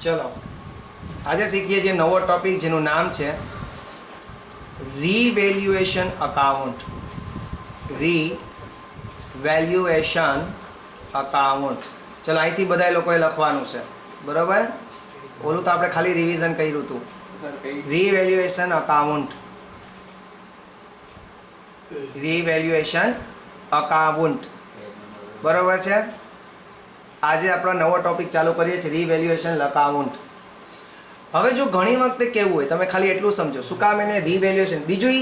ચલો આજે શીખીએ છીએ નવો ટોપિક જેનું નામ છે રીવેલ્યુએશન અકાઉન્ટ. રીવેલ્યુએશન અકાઉન્ટ. ચલો અહીંથી બધા લોકોએ લખવાનું છે, બરાબર? ઓલું તો આપણે ખાલી રિવિઝન કર્યું હતું. રીવેલ્યુએશન અકાઉન્ટ. રીવેલ્યુએશન અકાઉન્ટ, બરાબર છે. આજે આપણો નવો ટોપિક ચાલુ કરીએ છીએ રીવેલ્યુએશન અકાઉન્ટ. હવે જો ઘણી વખતે કેવું હોય, તમે ખાલી એટલું સમજો શું કામ એને રીવેલ્યુએશન. બીજું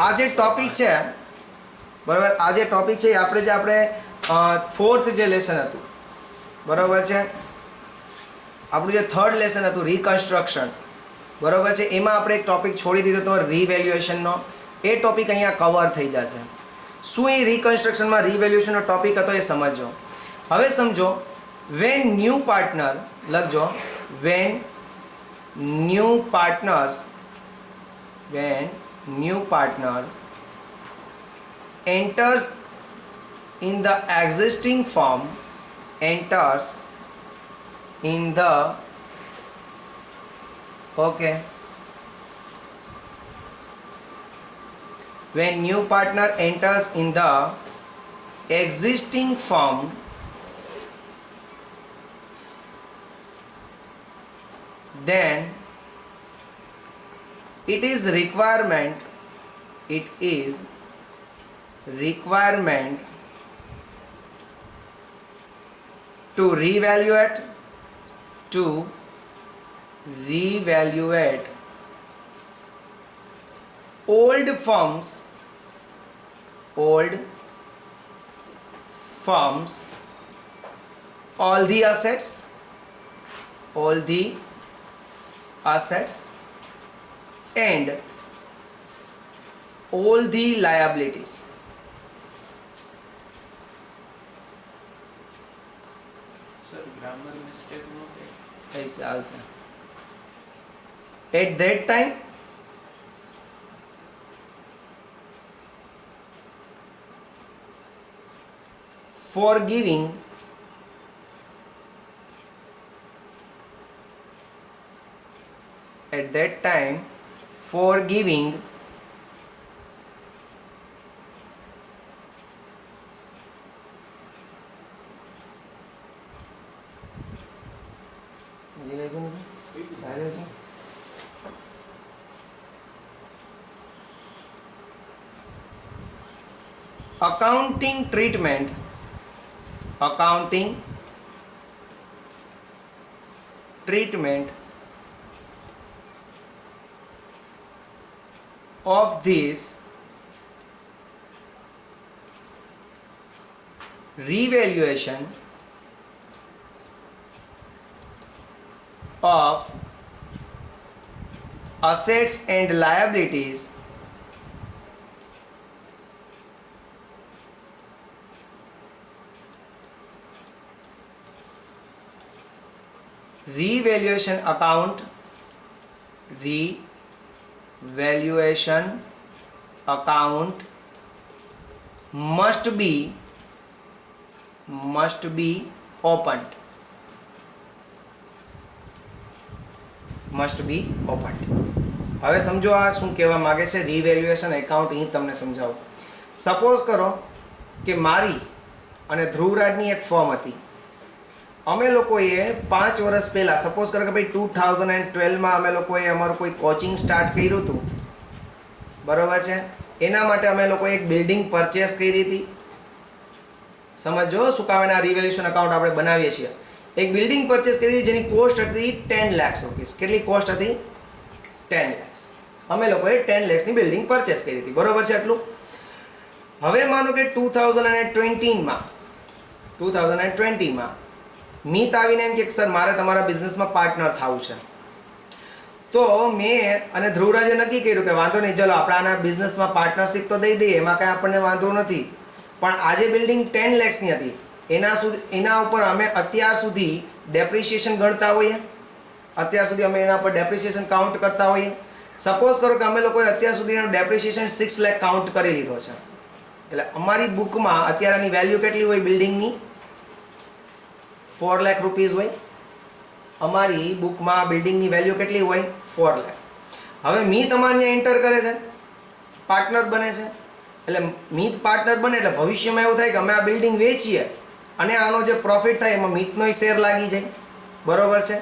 આ જે ટોપિક છે, બરાબર, આ જે ટોપિક છે આપણે ફોર્થ જે લેસન હતું, બરાબર છે, આપણું જે થર્ડ લેસન હતું રિકન્સ્ટ્રક્શન, બરાબર છે, એમાં આપણે એક ટોપિક છોડી દીધો હતો રીવેલ્યુએશનનો. એ ટોપિક અહીંયા કવર થઈ જશે. શું એ રિકન્સ્ટ્રક્શનમાં રીવેલ્યુએશનનો ટોપિક હતો એ સમજો. હવે સમજો, વેન ન્યૂ પાર્ટનર લખજો, when new partner enters in the existing firm, enters in the when new partner enters in the existing firm, then it is requirement to reevaluate old firms all the assets and all the liabilities. Sir, grammar mistake no થાય. ऐसे also at that time forgiving accounting treatment of this revaluation of assets and liabilities revaluation account must be opened. હવે સમજો આ શું કહેવા માંગે છે રીવેલ્યુએશન account. અહીં તમને સમજાવું. સપોઝ કરો કે મારી અને ધ્રુવરાજની એક ફર્મ હતી. અમે લોકોએ 5 વર્ષ પહેલાં, સપોઝ કરો કે ભાઈ 2012માં અમે લોકોએ અમારું કોઈ કોચિંગ સ્ટાર્ટ કર્યું હતું, બરાબર છે. એના માટે અમે લોકોએ એક બિલ્ડિંગ પરચેસ કરી હતી. સમજો શું કામ એના રિવેલ્યુએશન અકાઉન્ટ આપણે બનાવીએ છીએ. એક બિલ્ડિંગ પરચેસ કરી હતી જેની કોસ્ટ હતી 10 લાખ રૂપીસ. કેટલી કોસ્ટ હતી? 10 લાખ. અમે લોકોએ 10 લાખની બિલ્ડિંગ પરચેસ કરી હતી, બરાબર છે આટલું. હવે માનો કે 2020માં મીત આવીને એમ કે સર મારે તમારા બિઝનેસમાં પાર્ટનર થવું છે. તો મેં અને ધ્રુવરાજે નક્કી કર્યું કે વાંધો નહીં, ચલો આપણે આના બિઝનેસમાં પાર્ટનરશિપ તો દઈ દઈએ, એમાં કાંઈ આપણને વાંધો નથી. પણ આજે બિલ્ડિંગ 10 લાખની હતી, એના ઉપર અમે અત્યાર સુધી ડેપ્રિસિએશન ગણતા હોઈએ, અત્યાર સુધી અમે એના પર ડેપ્રિસિએશન કાઉન્ટ કરતા હોઈએ. સપોઝ કરો કે અમે લોકોએ અત્યાર સુધીનું ડેપ્રિસિએશન 6 લાખ કાઉન્ટ કરી લીધો છે. એટલે અમારી બુકમાં અત્યારની વેલ્યુ કેટલી હોય બિલ્ડિંગની? 4 લાખ રૂપીસ હોય. અમારી બુકમાં બિલ્ડિંગની વેલ્યુ કેટલી હોય 4 લાખ. હવે મી તમારે અહીંયા એન્ટર કરે છે, પાર્ટનર બને છે, એટલે મીત પાર્ટનર બને એટલે ભવિષ્યમાં એવું થાય કે અમે આ બિલ્ડિંગ વેચીએ અને આનો જે પ્રોફિટ થાય એમાં મીતનો શેર લાગી જાય. બરોબર છે.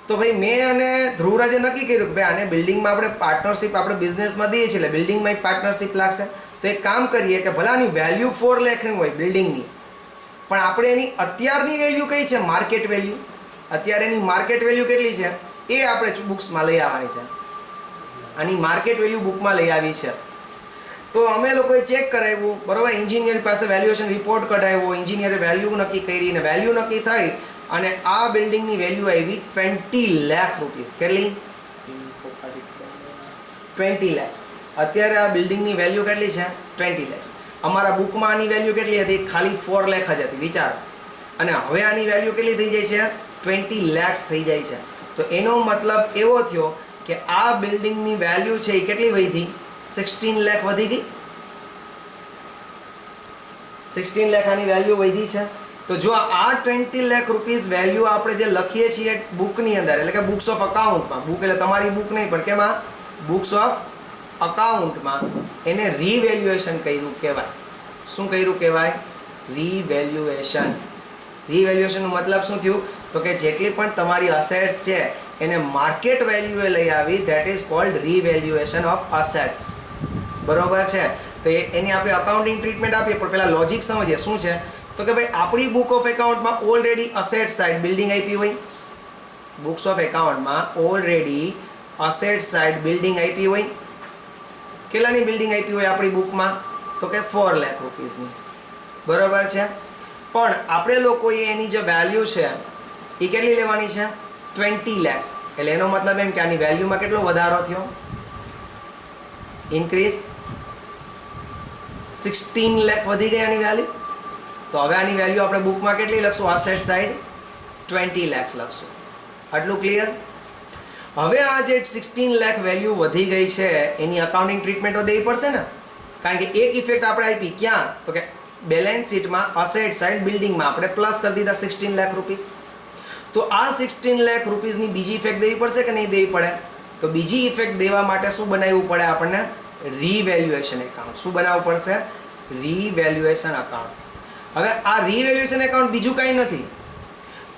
તો ભાઈ મેં અને ધ્રુવરાજે નક્કી કર્યું કે ભાઈ આને બિલ્ડિંગમાં આપણે પાર્ટનરશિપ આપણે બિઝનેસમાં દઈએ છીએ એટલે બિલ્ડિંગમાં એક પાર્ટનરશિપ લાગશે. તો એક કામ કરીએ કે ભલે આની વેલ્યુ 4 લાખની હોય બિલ્ડિંગની, પણ આપણે એની અત્યારની વેલ્યુ કઈ છે, માર્કેટ વેલ્યુ. અત્યારે એની માર્કેટ વેલ્યુ કેટલી છે એ આપણે બુક્સમાં લઈ આવવાની છે. આની માર્કેટ વેલ્યુ બુકમાં લઈ આવી છે. તો અમે લોકોએ ચેક કરાવ્યું, બરોબર, એન્જિનિયર પાસે વેલ્યુએશન રિપોર્ટ કઢાવ્યો, એન્જિનિયરે વેલ્યુ નક્કી કરી અને વેલ્યુ નક્કી થઈ અને આ બિલ્ડિંગની વેલ્યુ આવી 20 લાખ રૂપીસ. કેટલી? 20 lakhs. અત્યારે આ બિલ્ડિંગની વેલ્યુ કેટલી છે? 20 lakhs. અમારા બુકમાં આની વેલ્યુ કેટલી હતી? ખાલી 4 લાખ જ હતી. વિચારો. અને હવે આની વેલ્યુ કેટલી થઈ જાય છે? 20 lakhs થઈ જાય છે. તો એનો મતલબ એવો થયો કે આ બિલ્ડિંગની વેલ્યુ છે એ કેટલી વધી? 16 લાખ વધી ગઈ. 16 લાખ આની વેલ્યુ વધી છે. તો જો આ 20 લાખ રૂપીસ વેલ્યુ આપણે જે લખીએ છીએ બુકની અંદર, એટલે કે બુક્સ ઓફ અકાઉન્ટમાં, બુક એટલે તમારી બુક નહીં પણ કેમાં? બુક્સ ઓફ અકાઉન્ટમાં, એને રીવેલ્યુએશન કર્યું કહેવાય. શું કર્યું કહેવાય? રીવેલ્યુએશન. રીવેલ્યુએશનનો મતલબ શું થયું? તો કે જેટલી પણ તમારી અસેટ્સ છે એને માર્કેટ વેલ્યુએ લઈ આવી, that is called revaluation of assets. બરોબર છે. તો એની આપણે અકાઉન્ટિંગ ટ્રીટમેન્ટ આપીએ, પણ પહેલાં લોજિક સમજીએ. શું છે? તો કે ભાઈ આપણી બુક ઓફ એકાઉન્ટમાં ઓલરેડી અસેટ સાઇડ બિલ્ડિંગ આપી હોય. બુક્સ ઓફ એકાઉન્ટમાં ઓલરેડી અસેટ સાઇડ બિલ્ડિંગ આપી હોય. કેટલાની બિલ્ડિંગ આપી હોય આપણી બુકમાં? તો કે 4 લાખ રૂપીસની. બરોબર છે. પણ આપણે લોકોએ એની જે વેલ્યુ છે એ કેટલી લેવાની છે? 20 lakhs. એટલે એનો મતલબ એમ કે આની વેલ્યુમાં કેટલો વધારો થયો? ઇન્ક્રીઝ. 16 લાખ વધી ગઈ આની વેલ્યુ. તો હવે આની વેલ્યુ આપણે બુકમાં કેટલી લખશું? અસેટ સાઇડ 20 lakhs લખશું. આટલું ક્લિયર? હવે આ જે 16 લાખ વેલ્યુ વધી ગઈ છે એની અકાઉન્ટિંગ ટ્રીટમેન્ટો દેવી પડશે ને, કારણ કે એક ઇફેક્ટ આપણે આપી ક્યાં? તો કે બેલેન્સ શીટમાં અસેટ સાઇડ બિલ્ડિંગમાં આપણે પ્લસ કરી દીધા 16 લાખ રૂપીસ. તો આ 16 લાખ રૂપીસની બીજી ઇફેક્ટ દેવી પડશે કે નહીં દેવી પડે? તો બીજી ઇફેક્ટ દેવા માટે શું બનાવવું પડે આપણને? રીવેલ્યુએશન એકાઉન્ટ. શું બનાવવું પડશે? રીવેલ્યુએશન અકાઉન્ટ. હવે આ રીવેલ્યુએશન એકાઉન્ટ બીજું કાંઈ નથી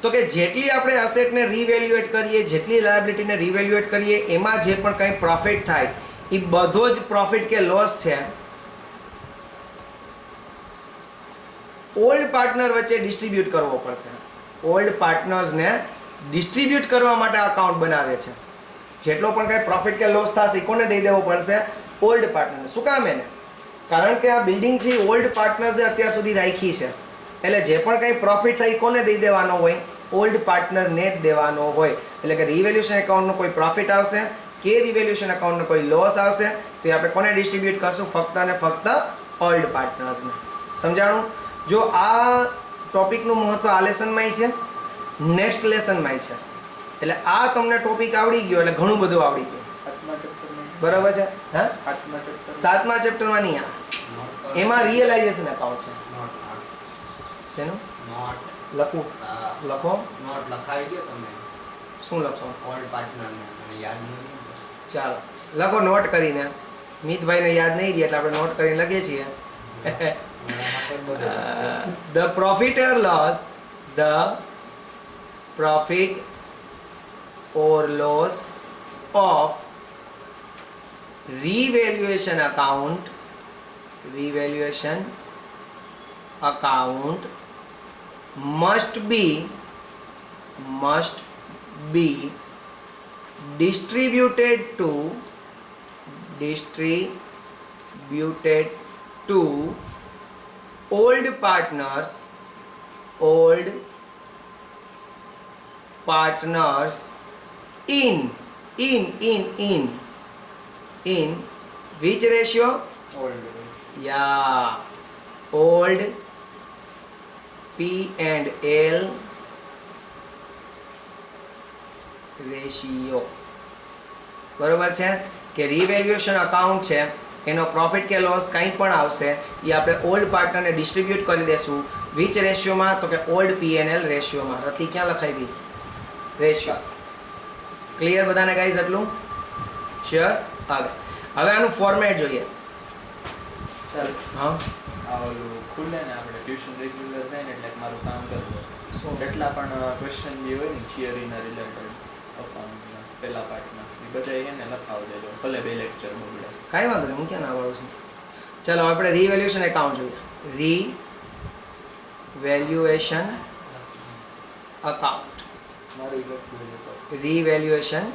તો કે જેટલી આપણે અસેટને રીવેલ્યુએટ કરીએ, જેટલી લાયબિલિટીને રીવેલ્યુએટ કરીએ, એમાં જે પણ કંઈ પ્રોફિટ થાય એ બધો જ પ્રોફિટ કે લોસ છે ઓલ્ડ પાર્ટનર વચ્ચે ડિસ્ટ્રીબ્યુટ કરવો પડશે. ઓલ્ડ પાર્ટનર્સને ડિસ્ટ્રીબ્યુટ કરવા માટે અકાઉન્ટ બનાવે છે. જેટલો પણ કંઈ પ્રોફિટ કે લોસ થશે કોને દઈ દેવો પડશે? ઓલ્ડ પાર્ટનરને. શું કામ એને? કારણ કે આ બિલ્ડિંગ છે ઓલ્ડ પાર્ટનર્સે અત્યાર સુધી રાખી છે, એટલે જે પણ કંઈ પ્રોફિટ થાય કોને દઈ દેવાનો હોય? ઓલ્ડ પાર્ટનરને જ દેવાનો હોય. એટલે કે રિવેલ્યુશન એકાઉન્ટનો કોઈ પ્રોફિટ આવશે કે રિવેલ્યુશન એકાઉન્ટનો કોઈ લોસ આવશે તો એ આપણે કોને ડિસ્ટ્રીબ્યુટ કરશું? ફક્ત અને ફક્ત ઓલ્ડ પાર્ટનર્સને. સમજાણું? જો આ ટોપિકનું મહત્વ આ લેસનમાંય છે, નેક્સ્ટ લેસનમાંય છે. એટલે આ તમને ટોપિક આવડી ગયો એટલે ઘણું બધું આવડી ગયું. બરાબર છે? હા, 7મા ચેપ્ટરમાં નહીં આવે. એમાં રિયલાઇઝેશન એકાઉન્ટ છે. શેનું લખવું? લખો. નોટ લખાવી દો તમે. શું લખો? ઓલ્ડ પાર્ટનરને મને યાદ નહીં. ચાલો લખો નોટ કરીને. મિતભાઈને યાદ નહીં રહી એટલે આપણે નોટ કરીને લખીએ છીએ. The profit or loss, the profit or loss of revaluation account must be distributed to old partners in which ratio? Old. Yeah, old P&L ratio. બરોબર છે કે રિવેલ્યુએશન અકાઉન્ટ છે એનો પ્રોફિટ કે લોસ કંઈ પણ આવશે એ આપણે ઓલ્ડ પાર્ટનરને ડિસ્ટ્રીબ્યુટ કરી દેશું. વિચ રેશિયોમાં? તો કે ઓલ્ડ P&L રેશિયોમાં. રતિ ક્યાં લખાઈ ગઈ? રેશિયો. ક્લિયર બધાને ગાઈઝ એટલું? શ્યોર? આગળ હવે આનું ફોર્મેટ જોઈએ. સર હા આ ઓલું ખુલે ને આપણે ટ્યુશન રેગ્યુલર થાય ને એટલે મારું કામ કરવું શું? જેટલા પણ ક્વેશ્ચન જે હોય ને થિયરીના રિલેટેડ અકાઉન્ટના પહેલા પાર્ટના એ બધા એને લખાવી દેજો ભલે બે લેક્ચર બગડે. કાંઈ વાંધો નહીં, હું ક્યાં ના પાડું છું. ચલો આપણે રીવેલ્યુએશન એકાઉન્ટ જોઈએ. રીવેલ્યુએશન અકાઉન્ટ. મારું લખવું છે તો રીવેલ્યુએશન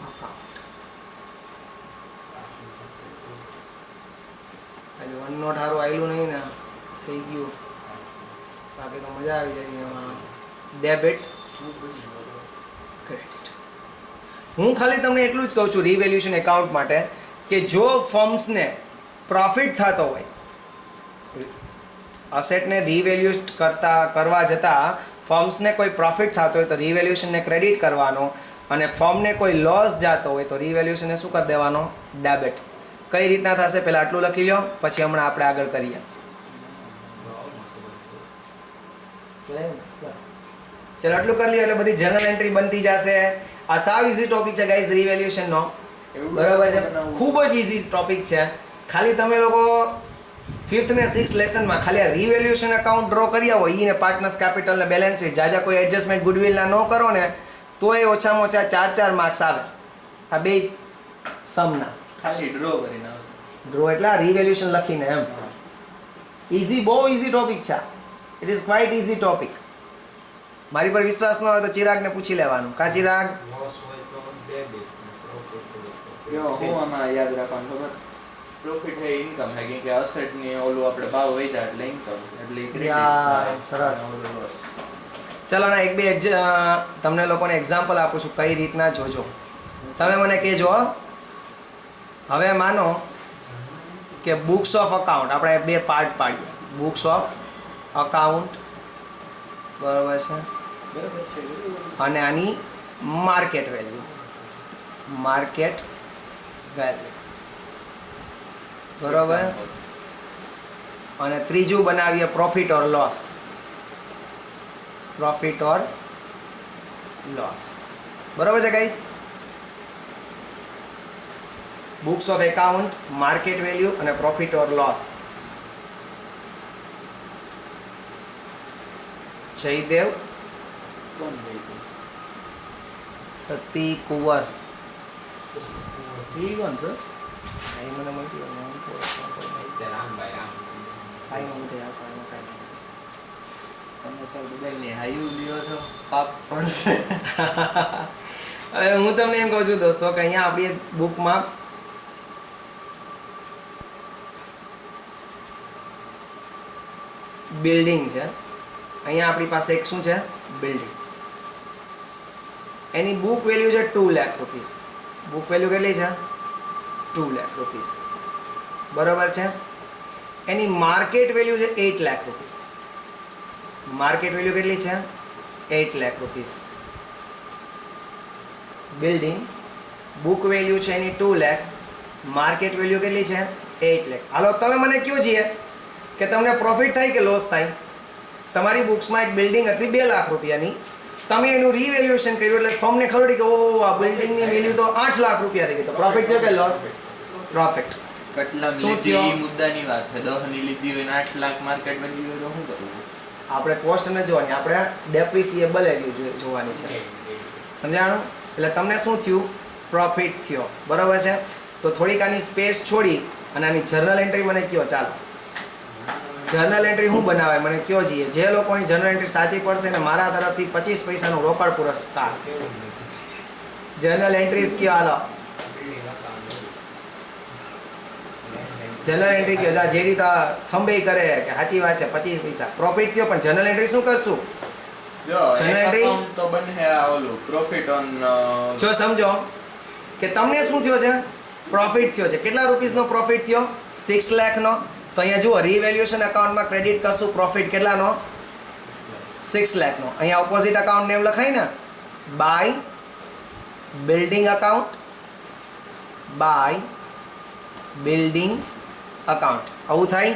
અકાઉન્ટ. આજે વન નોટ સારું આવેલું નહીં ને, થઈ ગયું. બાકી તો મજા આવી જાય એમાં. Debit credit. હું ખાલી તમને એટલું જ કહું છું રીવેલ્યુએશન એકાઉન્ટ માટે કે જો ફર્મ્સને પ્રોફિટ થતો હોય, અસેટને રીવેલ્યુએટ કરવા જતાં ફર્મ્સને કોઈ પ્રોફિટ થતો હોય તો રીવેલ્યુએશનને ક્રેડિટ કરવાનો, અને ફર્મને કોઈ લોસ જતો હોય તો રીવેલ્યુએશનને શું કરી દેવાનો? ડેબિટ. કઈ રીતના થશે પહેલાં આટલું લખી લો, પછી હમણાં આપણે આગળ કરીએ. ચલો આટલું કરી લ્યો એટલે બધી જનરલ એન્ટ્રી બનતી જશે. આ સાવ ઇઝી ટોપિક છે ગાઈઝ રીવેલ્યુએશનનો. બરાબર છે, ખૂબ જ ઇઝી ટોપિક છે. ખાલી તમે લોકો 5th ને 6th લેસનમાં ખાલી આ રીવેલ્યુએશન એકાઉન્ટ ડ્રો કરી આવો, ઈ ને પાર્ટનર્સ કેપિટલ ને બેલેન્સ શીટ, જાજા કોઈ એડજસ્ટમેન્ટ ગુડવિલના ન કરો ને તો એ ઓછામાં ઓછા 4 માર્ક્સ આવે આ બે સમના. ખાલી ડ્રો કરીને આવે. ડ્રો એટલે રીવેલ્યુએશન લખીને એમ. ઇઝી, બહુ ઇઝી ટોપિક છે. It is quite easy topic. મારી પર વિશ્વાસ ન હોય તો ચિરાગને પૂછી લેવાનું. કા ચિરાગ? લોસ હોય તો ડેબિટ, પ્રોફિટ હોય તો જો હું આમાં યાદ રાખવાનું ખબર, પ્રોફિટ હે ઇન્કમ હે કે અસેટ ની ઓલું આપણે ભાવ વધ્યા એટલે ઇન્કમ એટલે ક્રેડિટ યાર, સરસ. લોસ. ચલો ને એક બે તમને લોકોને એક્ઝામ્પલ આપું છું કઈ રીતના જોજો. તમે મને કહેજો. હવે માનો કે બુક્સ ઓફ અકાઉન્ટ આપણે બે પાર્ટ પાડીએ. બુક્સ ઓફ અકાઉન્ટ, બરાબર છે, બરાબર છે અને આની માર્કેટ વેલ્યુ. માર્કેટ વેલ્યુ બરાબર. અને ત્રીજું બનાવીએ પ્રોફિટ ઓર લોસ. પ્રોફિટ ઓર લોસ. બરાબર છે guys? Books of account, market value અને પ્રોફિટ ઓર લોસ. જયદેવ કોણ ગયું? સતી કુંવર. ઈ કોણ છે? અહીં મને મળ્યું નામ થોડું રામભાઈ રામ. આઈમાં બધે આવતા એમાં કાંઈ નહીં. તમે સર બધાને હાયું લ્યો છો પાપ પડશે. હવે હું તમને એમ કહું છું દોસ્તો કે અહીંયા આપણી બુકમાં બિલ્ડિંગ છે. અહીંયા આપણી પાસે એક શું છે? બિલ્ડિંગ. એની બુક વેલ્યુ છે 2 લાખ રૂપીસ. બુક વેલ્યુ કેટલી છે? 2 લાખ રૂપીસ. બરોબર છે. એની માર્કેટ વેલ્યુ છે 8 લાખ રૂપીસ. માર્કેટ વેલ્યુ કેટલી છે? 8 lakh rupees. Building book value છે એની 2 લાખ, માર્કેટ વેલ્યુ કેટલી છે? 8 લાખ. હાલો તમે મને કયો છીએ કે તમને પ્રોફિટ થાય કે લોસ થાય? તમારી બુક્સમાં એક બિલ્ડિંગ હતી 2 લાખ રૂપિયાની, તમે એનું રીવેલ્યુએશન કર્યું એટલે ફર્મને ખબર પડી કે ઓ આ બિલ્ડિંગની વેલ્યુ તો 8 લાખ રૂપિયા થઈ ગઈ. તો પ્રોફિટ થયો કે લોસ? પ્રોફિટ. કેટલા શું લીધી થયો? ઈ મુદ્દાની વાત છે. 10 ની લીધી હોય ને 8 લાખ માર્કેટ વેલ્યુ હોય તો શું કરવું? આપણે કોસ્ટ ન જોવાની, આપણે ડેપ્રિસિએબલ વેલ્યુ જોવાની છે. સમજાણું? એટલે તમને શું થયું? પ્રોફિટ થયો. બરાબર છે. તો થોડીક આની સ્પેસ છોડી અને આની જર્નલ એન્ટ્રી મને કયો. ચાલો જર્નલ એન્ટ્રી શું બનાવે મને કયો જઈએ. જે લોકોની જર્નલ એન્ટ્રી સાચી પડશે ને મારા તરફથી 25 પૈસાનું રોકડ પુરસ્કાર. જર્નલ એન્ટ્રીઝ કયો? હાલો જનરલ એન્ટ્રી કયો. જા જેડી તો થંબે કરે કે સાચી વાત છે 25 પૈસા પ્રોફિટ થયો, પણ જનરલ એન્ટ્રી શું કરશું? જો Journal એક entry? account તો બને આ ઓલું પ્રોફિટ ઓન જો સમજો કે તમને શું થયો છે? પ્રોફિટ થયો છે. કેટલા રૂપીસનો પ્રોફિટ થયો? 6 લાખનો. તો અહીંયા જુઓ રીવેલ્યુએશન એકાઉન્ટમાં ક્રેડિટ કરશું પ્રોફિટ કેટલાનો? 6 લાખનો. અહીંયા ઓપોઝિટ અકાઉન્ટ નેમ લખાય ને, by building account, by building account. આવું થાય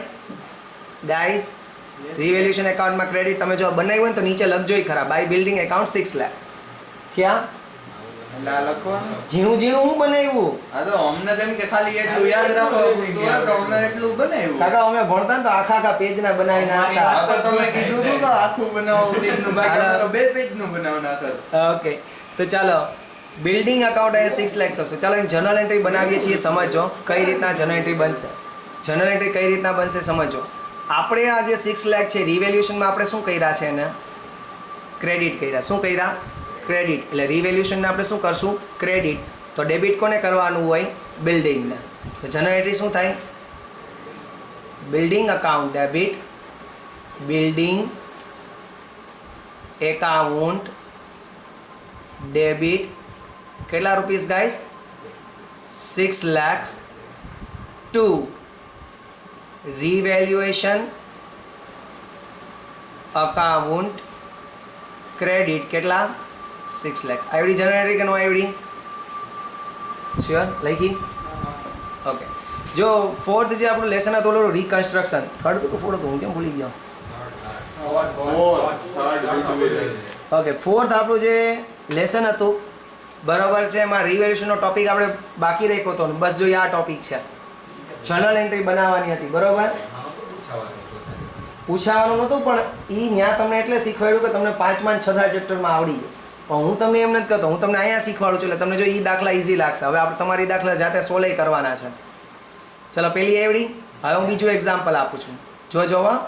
ગાઈઝ? રીવેલ્યુએશન એકાઉન્ટમાં ક્રેડિટ તમે જો બનાવ્યું હોય ને તો નીચે લખજો ખરા, બાય બિલ્ડિંગ એકાઉન્ટ 6 લાખ. થયા એટલે આ લખવાનું ઝીણું ઝીણું હું બનાવ્યું આ તો અમને તેમ કે ખાલી એટલું યાદ રાખવા પૂરતું હોય તો અમે એટલું બનાવ્યું કાકા અમે ભણતા ને તો આખા આખા પેજના બનાવીને આ આપતા તો તમે કીધું હતું તો આખું બનાવો પેજનું બાકી અમે તો 2 પેજનું બનાવના હતા ઓકે તો ચાલો બિલ્ડિંગ અકાઉન્ટ અહીંયા 6 લાખ આવશે ચાલો અહીં જર્નલ એન્ટ્રી બનાવીએ છીએ સમજો કઈ રીતના જર્નલ એન્ટ્રી બનશે જર્નલ એન્ટ્રી કઈ રીતના બનશે સમજો આપણે આ જે 6 લાખ છે રિવેલ્યુશનમાં આપણે શું કર્યા છે એને ક્રેડિટ કર્યા શું કર્યા ક્રેડિટ એટલે રિવેલ્યુશનને આપણે શું કરશું ક્રેડિટ તો ડેબિટ કોને કરવાનું હોય બિલ્ડિંગને તો જર્નલ એન્ટ્રી શું થાય building account debit building account debit કેટલા rupees guys 6 lakh to revaluation account credit કેટલા 6 લાખ આવડી જનરેટરી કે નો આવડી શ્યોર લખી ઓકે જો ફોર્થ જે આપણું લેસન હતું ઓલું રિકન્સ્ટ્રક્શન થર્ડ તો ફોર્થ હતું હું કેમ ભૂલી ગયો ઓકે ફોર્થ આપણું જે લેસન હતું બરાબર છે એમાં રિવેલ્યુશનનો ટોપિક આપણે બાકી રાખ્યો હતો બસ જો આ ટોપિક છે જર્નલ એન્ટ્રી બનાવવાની હતી બરાબર પૂછાવાનું નહોતું પણ એ ત્યાં તમને એટલે શીખવાડ્યું કે તમને 5 માં 6 ચેપ્ટરમાં આવડી જાય પણ હું તમને એમ નથી કહેતો હું તમને અહીંયા શીખવાડું છું એટલે તમને જો એ દાખલા ઇઝી લાગશે હવે આપણે તમારી દાખલા જાતે સોલ્વ કરવાના છે ચલો પેલી આવડી હવે હું બીજું એક્ઝામ્પલ આપું છું જોવા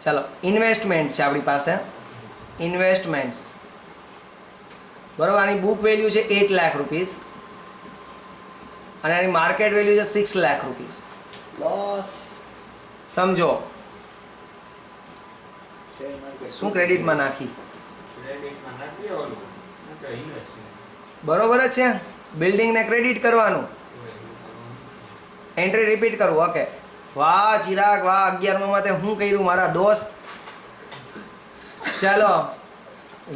ચાલો ઇન્વેસ્ટમેન્ટ છે આપણી પાસે ઇન્વેસ્ટમેન્ટ્સ બરાબર આની બુક વેલ્યુ છે 8 લાખ રૂપીસ અને આની માર્કેટ વેલ્યુ છે 6 લાખ રૂપીસ બસ સમજો શું ક્રેડિટમાં નાખી ક્રેડિટમાં નાખી ઓલું કે ઇન્વેસ્ટમેન્ટ બરોબર જ છે બિલ્ડિંગને ક્રેડિટ કરવાનું એન્ટ્રી રિપીટ કરવું ઓકે વાહ ચિરાગ વાહ 11માં તે હું કર્યું મારા દોસ્ત ચાલો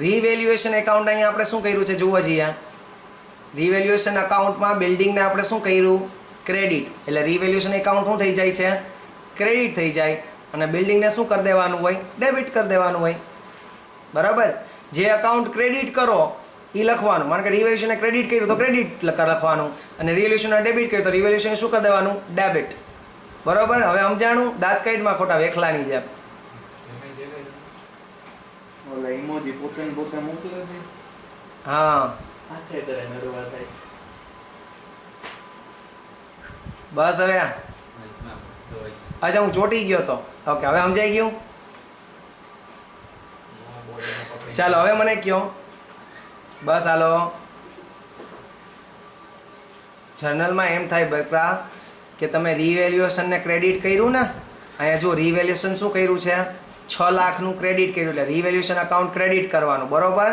રિવેલ્યુએશન એકાઉન્ટ અહીંયા આપણે શું કર્યું છે જુઓ જઈએ રિવેલ્યુએશન અકાઉન્ટમાં બિલ્ડિંગને આપણે શું કર્યું ક્રેડિટ એટલે રિવેલ્યુએશન એકાઉન્ટ શું થઈ જાય છે ક્રેડિટ થઈ જાય અને બિલ્ડિંગને શું કરી દેવાનું હોય ડેબિટ કરી દેવાનું હોય બરાબર જે અકાઉન્ટ ક્રેડિટ કરો એ લખવાનું માનો કે રિવેલ્યુશને ક્રેડિટ કર્યું તો ક્રેડિટ લખવાનું અને રિવેલ્યુશને ડેબિટ કર્યું તો રિવેલ્યુશને શું કરી દેવાનું ડેબિટ બરાબર હવે સમજાણું દાંત કાઢમાં ખોટા વેખલાની જેમ ઓલા ઇમોજી પોતે મોકલે છે હા હાથે કરે નરવા થાય બસ હવે અચ્છા હું ચોટી ગયો તો ઓકે હવે સમજાઈ ગયું ચાલો હવે મને કયો બસ હાલો જર્નલમાં એમ થાય બકરા કે તમે રિવેલ્યુએશનને ક્રેડિટ કર્યું ને અહીંયા જો રિવેલ્યુએશન શું કર્યું છે 6 લાખનું ક્રેડિટ કર્યું એટલે રિવેલ્યુએશન અકાઉન્ટ ક્રેડિટ કરવાનું બરોબર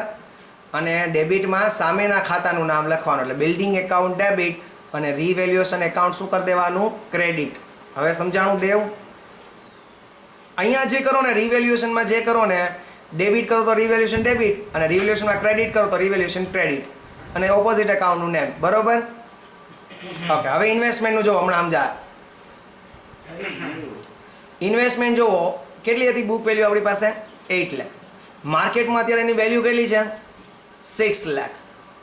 અને ડેબિટમાં સામેના ખાતાનું નામ લખવાનું એટલે બિલ્ડિંગ એકાઉન્ટ ડેબિટ અને રિવેલ્યુએશન એકાઉન્ટ શું કરી દેવાનું ક્રેડિટ હવે સમજાણું દેવ અહીંયા જે કરો ને રિવેલ્યુએશનમાં જે કરો ને ડેબિટ કરો તો રિવેલ્યુએશન ડેબિટ અને રિવેલ્યુએશનમાં ક્રેડિટ કરો તો રિવેલ્યુએશન ક્રેડિટ અને ઓપોઝિટ એકાઉન્ટનું નેમ બરોબર ઓકે હવે ઇન્વેસ્ટમેન્ટનું જો હમણાં સમજા ઇન્વેસ્ટમેન્ટ જુઓ કેટલી હતી બુક વેલ્યુ આપણી પાસે 8 લાખ માર્કેટમાં અત્યારે એની વેલ્યુ કેટલી છે 6 લાખ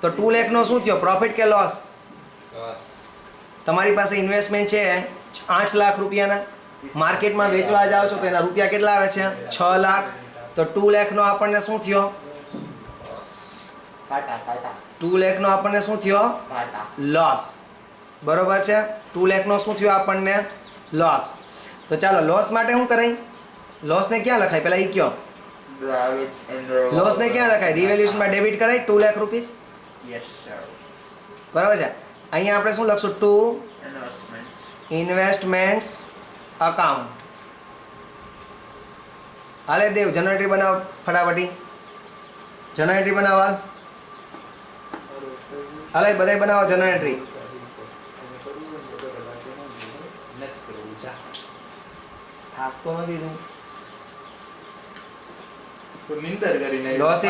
તો 2 લાખનો શું થયો પ્રોફિટ કે લોસ તમારી પાસે ઇન્વેસ્ટમેન્ટ છે 8 લાખ રૂપિયાના માર્કેટમાં વેચવા જાઓ છો તો એના રૂપિયા કેટલા આવે છે 6 લાખ તો 2 લાખનો આપણને શું થયો 2 લાખનો આપણને શું થયો લોસ બરોબર છે 2 લાખનો શું થયો આપણને લોસ તો ચાલો લોસ માટે શું કરાય લોસને ક્યાં લખાય પહેલા એ કયો લોસને ક્યાં લખાય રિવેલ્યુશનમાં ડેબિટ કરાય 2 લાખ રૂપીસ યસ સર બરાબર છે અહીંયા આપણે શું લખશું ટુ ઇન્વેસ્ટમેન્ટ્સ અકાઉન્ટ હાલે દેવ જનરેટરી બનાવ ફટાફટી જનરેટરી બનાવવા હાલે બધાય બનાવો જનરેટરી થાકતો નથી તું તો નિંદર કરીને લોસ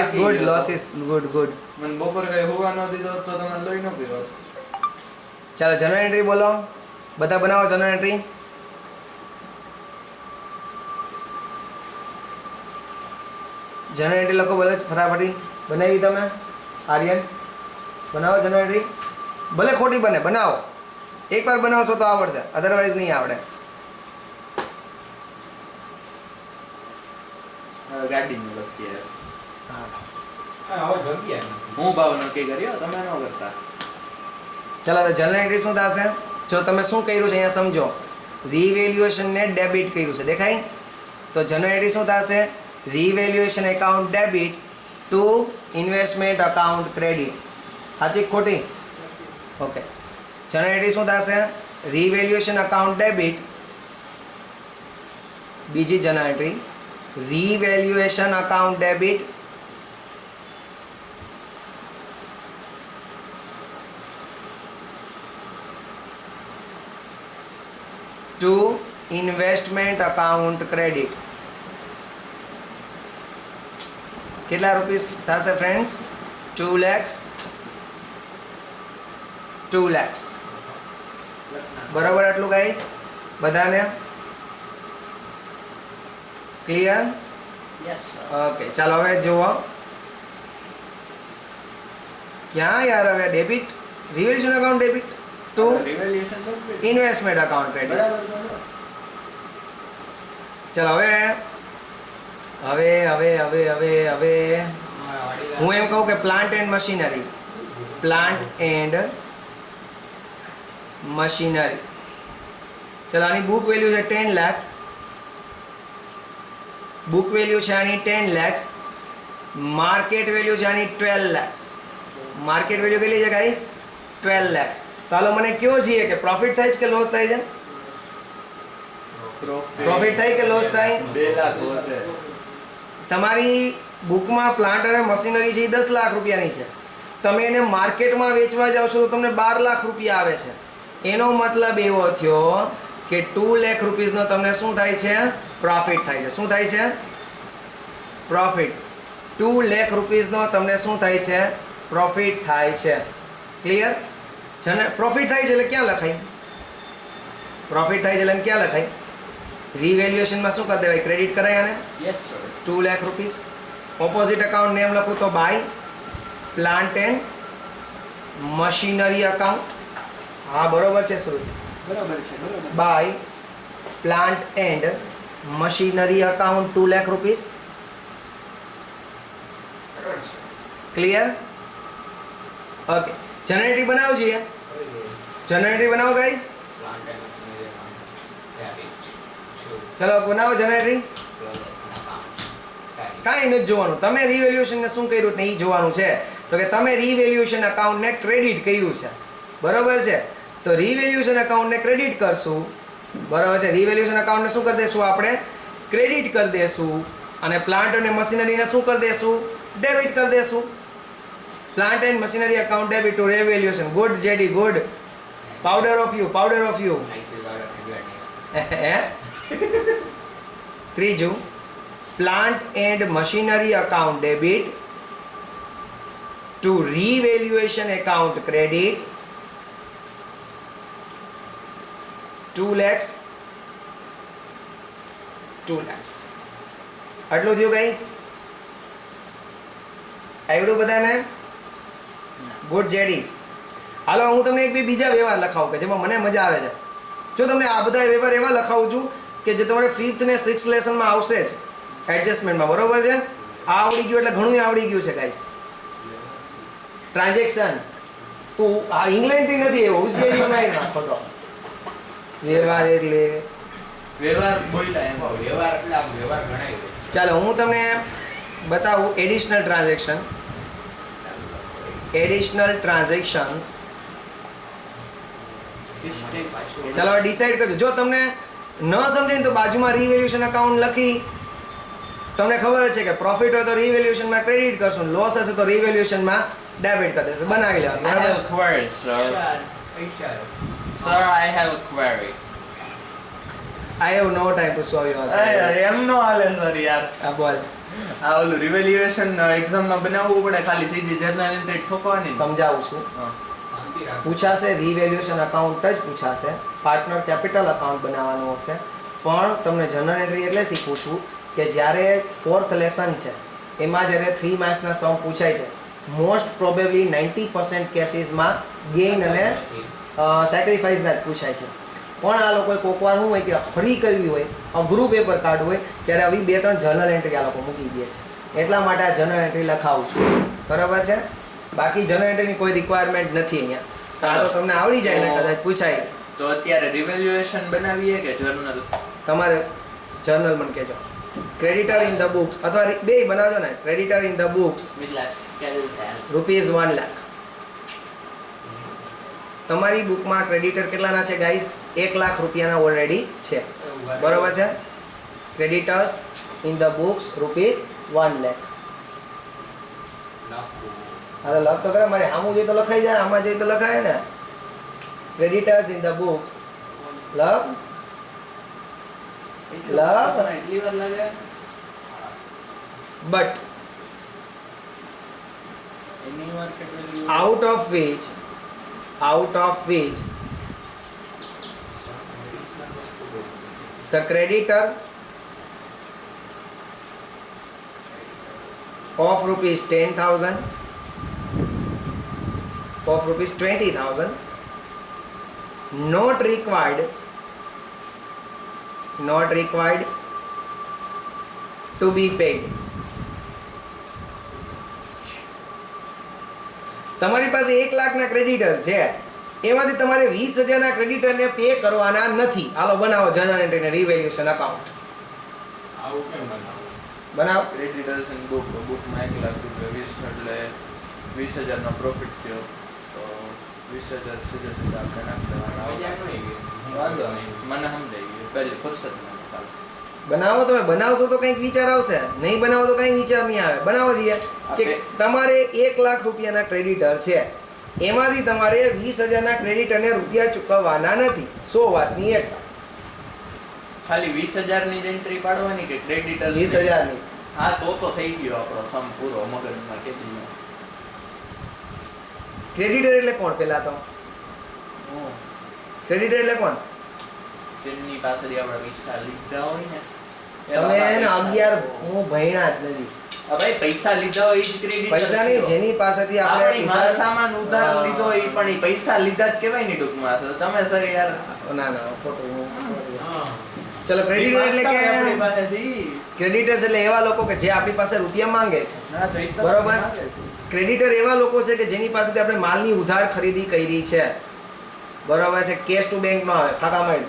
ઇઝ ગુડ મને બપોર કઈ હોવા ન દીધો તો તમે લઈ ન પીવો ચાલો જનરલ એન્ટ્રી બોલો બધા બનાવો જનરલ એન્ટ્રી જનરલ એન્ટ્રી લખો બધા જ ફટાફટી બનાવી તમે આર્યન બનાવો જનરલ એન્ટ્રી ભલે ખોટી બને બનાવો એકવાર બનાવશો તો આવડશે અધરવાઇઝ નહીં આવડે હવે ગાડીનું લખીએ હા હવે જગ્યા નથી. હું ભાવ નક્કી કર્યો તમે ન કરતા ચાલો તો જનરલ એન્ટ્રી શું થશે જો તમે શું કર્યું છે અહીંયા સમજો રિવેલ્યુએશન ને ડેબિટ કર્યું છે દેખાય તો જનરલ એન્ટ્રી શું થશે રિવેલ્યુએશન account debit to investment account credit સાચી કે ખોટી ઓકે જનરલ એન્ટ્રી શું થશે રિવેલ્યુએશન અકાઉન્ટ ડેબિટ બીજી general entry રિવેલ્યુએશન account debit two investment account credit કેટલા રૂપીસ થશે ફ્રેન્ડ્સ 2 lakhs 2 lakhs બરાબર આટલું ગાઈસ બધાને ક્લિયર Yes, sir. ઓકે ચાલો હવે જુઓ ક્યાં યાર હવે debit revaluation account debit to revaluation તો ઇન્વેસ્ટમેન્ટ અકાઉન્ટ ક્રેડિટ બરાબર બરાબર ચાલો હવે હવે હવે હવે હવે હવે હું એમ કહું કે પ્લાન્ટ એન્ડ મશીનરી ચાલો આની બુક વેલ્યુ છે 10 લાખ બુક વેલ્યુ છે આની 10 lakhs માર્કેટ વેલ્યુ છે આની 12 lakhs માર્કેટ વેલ્યુ કેટલી છે ગાઈસ 12 lakhs ચાલો મને કયો છીએ કે પ્રોફિટ થાય છે કે લોસ થાય છે પ્રોફિટ થાય કે લોસ થાય 2 લાખ વધે તમારી બુકમાં પ્લાન્ટ અને મશીનરી છે એ 10 લાખ રૂપિયાની છે તમે એને માર્કેટમાં વેચવા જાઓ છો તો તમને 12 લાખ રૂપિયા આવે છે એનો મતલબ એવો થયો કે 2 લાખ રૂપીસનો તમને શું થાય છે પ્રોફિટ થાય છે શું થાય છે પ્રોફિટ 2 લાખ રૂપીસનો તમને શું થાય છે પ્રોફિટ થાય છે ક્લિયર છે ને પ્રોફિટ થાય છે એટલે ક્યાં લખાય પ્રોફિટ થાય છે એટલે ક્યાં લખાય રિવેલ્યુએશનમાં શું કરી દેવાય ક્રેડિટ કરાય આને yes sir 2 lakh rupees opposite account name લખું તો by plant and machinery account હા બરોબર છે શ્રુત બરાબર છે બરાબર by plant and machinery account 2 lakh rupees clear okay જનરેટરી બનાવો જોઈએ જનરેટરી બનાવો guys Plant and machinery account debit to ચલો બનાવો જનરેટરી revaluation account credit. કાંઈ નથી જોવાનું તમે રિવેલ્યુએશનને શું કર્યું ને એ જોવાનું છે તો કે તમે રિવેલ્યુએશન અકાઉન્ટને ક્રેડિટ કર્યું છે બરોબર છે તો રિવેલ્યુએશન અકાઉન્ટને ક્રેડિટ કરશું બરોબર છે રિવેલ્યુએશન અકાઉન્ટને શું કરી દઈશું આપણે ક્રેડિટ કરી દઈશું અને પ્લાન્ટ અને મશીનરીને શું કરી દઈશું ડેબિટ કરી દઈશું plant and machinery account debit to રિવેલ્યુએશન good JD good powder of you Nice is our figure. ત્રીજું plant and machinery account debit to રિવેલ્યુએશન account credit 2 lakhs આટલું થયું ગાઈસ આવડું બધાને ગુડ જેડી હાલો હું તમને એક બે બીજા વ્યવહાર લખાવું કે જેમાં મને મજા આવે છે જો તમને આ બધા વ્યવહાર એવા લખાવું છું કે જે તમારે 5th ને 6th લેસનમાં આવશે જ એડજસ્ટમેન્ટમાં બરોબર છે આ આવડી ગયું એટલે ઘણું આવડી ગયું છે ગાઈસ ટ્રાન્ઝેક્શન તું આ ઇંગ્લેન્ડથી નથી એવો હોશિયારી બનાવી નાખો તો વ્યવહાર એટલે વ્યવહાર બોલ્યા એમ વ્યવહાર એટલે આમ વ્યવહાર ગણાય છે. ચાલો હું તમને બતાવું એડિશનલ ટ્રાન્ઝેક્શન્સ પાછું ચાલો હવે ડિસાઈડ કરજો જો તમને ન સમજે ને તો બાજુમાં રિવેલ્યુએશન અકાઉન્ટ લખી તમને ખબર જ છે કે પ્રોફિટ હોય તો રિવેલ્યુએશનમાં ક્રેડિટ કરશું લોસ હશે તો રિવેલ્યુએશનમાં ડેબિટ કરી દેશું બનાવી લેવાનું I have બરાબર a query, sir. Sir, I have a query. I have no time to solve your એમ નો હાલે સર યાર આ બોલ આ ઓલું રિવેલ્યુએશન એક્ઝામમાં બનાવવું પડે ખાલી સીધી જર્નલ એન્ટ્રી ઠોકવાની સમજાવું છું હા. શાંતિ રાખો. પૂછાશે રિવેલ્યુએશન અકાઉન્ટ જ પૂછાશે પાર્ટનર કેપિટલ અકાઉન્ટ બનાવવાનું હશે પણ તમને જનરલ એન્ટ્રી એટલે શીખવું છું કે જ્યારે 4th લેસન છે એમાં જ્યારે 3 માર્ક્સના સમ પૂછાય છે મોસ્ટ પ્રોબેબલી 90% કેસીસમાં ગેઇન અને સેક્રિફાઈસના જ પૂછાય છે. પણ આ લોકોએ કોકવાર શું હોય કે હરી કરવી હોય, અઘરું પેપર કાઢવું હોય ત્યારે આવી 2-3 જર્નલ એન્ટ્રી આ લોકો મૂકી દે છે. એટલા માટે આ જર્નલ એન્ટ્રી લખાવું છું. બરાબર છે? બાકી જર્નલ એન્ટ્રીની કોઈ રિક્વાયરમેન્ટ નથી અહીંયા. આ તો તમને આવડી જાય ને કદાચ પૂછાય. તો અત્યારે રિવેલ્યુએશન બનાવીએ કે જર્નલ? તમારે જર્નલ મને કહેજો. ક્રેડિટર ઇન ધ બુક્સ અથવા બે બનાવજો ને. Creditor in the books ₹1 lakh. તમારી બુકમાં ક્રેડિટર કેટલાના છે ગાઈસ? 1 લાખ રૂપિયાના ઓલરેડી છે. બરોબર છે? Creditors in the books ₹1 lakh. અરે લખ તો કરે, મારે આમું જોઈએ તો લખાઈ જાય, આમાં જોઈએ તો લખાય ને. ક્રેડિટર્સ ઇન ધ બુક્સ લખ એટલી વાર લાગે? but any market value out of which the creditor of ₹10,000 of ₹20,000 not required to be paid. તમારી પાસે 1 લાખના ક્રેડિટર છે, એમાંથી તમારે 20,000ના ક્રેડિટરને પે કરવાના નથી. હાલો બનાવો જર્નલ એન્ટ્રી ને રિવેલ્યુએશન અકાઉન્ટ. આવું કેમ બનાવવું? બનાવો. ક્રેડિટર્સ એન્ડ બુકમાં 1 લાખ રૂપિયા 20 એટલે 20,000 નો પ્રોફિટ થયો તો 20,000 સીધા આપણે નાખી દેવાના. મજા નહીં ગઈ. વાંધો નહીં, મને સમજાઈ ગયું. પહેલી ફુરસતમાં બનાવો. તમે બનાવશો તો કંઈક વિચાર આવશે, નહીં બનાવો તો કંઈ વિચાર નહીં આવે. બનાવો છીએ કે તમારે 1 લાખ રૂપિયાના ક્રેડિટર છે, એમાંથી તમારે 20,000ના ક્રેડિટરને રૂપિયા ચૂકવવાના નથી. 100 વાતની એક. ખાલી 20,000 ની જ એન્ટ્રી પાડવાની કે ક્રેડિટર્સ 20,000ની જ. હા તો થઈ ગયો આપણો સમ પૂરો મગજમાં કેદીનો. ક્રેડિટર એટલે કોણ? પહેલા તો ક્રેડિટર એટલે કોણ? તેમની પાસેથી આપણે પૈસા લીધા હોય ને. તમે એને 11 હું ભણ્યા જ નથી. હવે પૈસા લીધા હોય એ જ ક્રેડિટર. પૈસા નહીં, જેની પાસેથી આપણે આપણે માલ સામાન ઉધાર લીધો હોય એ પણ એ પૈસા લીધા જ કહેવાય ને ટૂંકમાં. તો તમે સર યાર ના ખોટું. હા. ચલો ક્રેડિટર એટલે આપણી કે પાસેથી ક્રેડિટર્સ એટલે એવા લોકો કે જે આપણી પાસે રૂપિયા માંગે છે. ના તો એ તો બરોબર. માંગે છે. ક્રેડિટર એવા લોકો છે કે જેની પાસેથી આપણે માલની ઉધાર ખરીદી કરી છે. બરોબર છે? કેશ ટુ બેંક નો આવે, ખાતામાં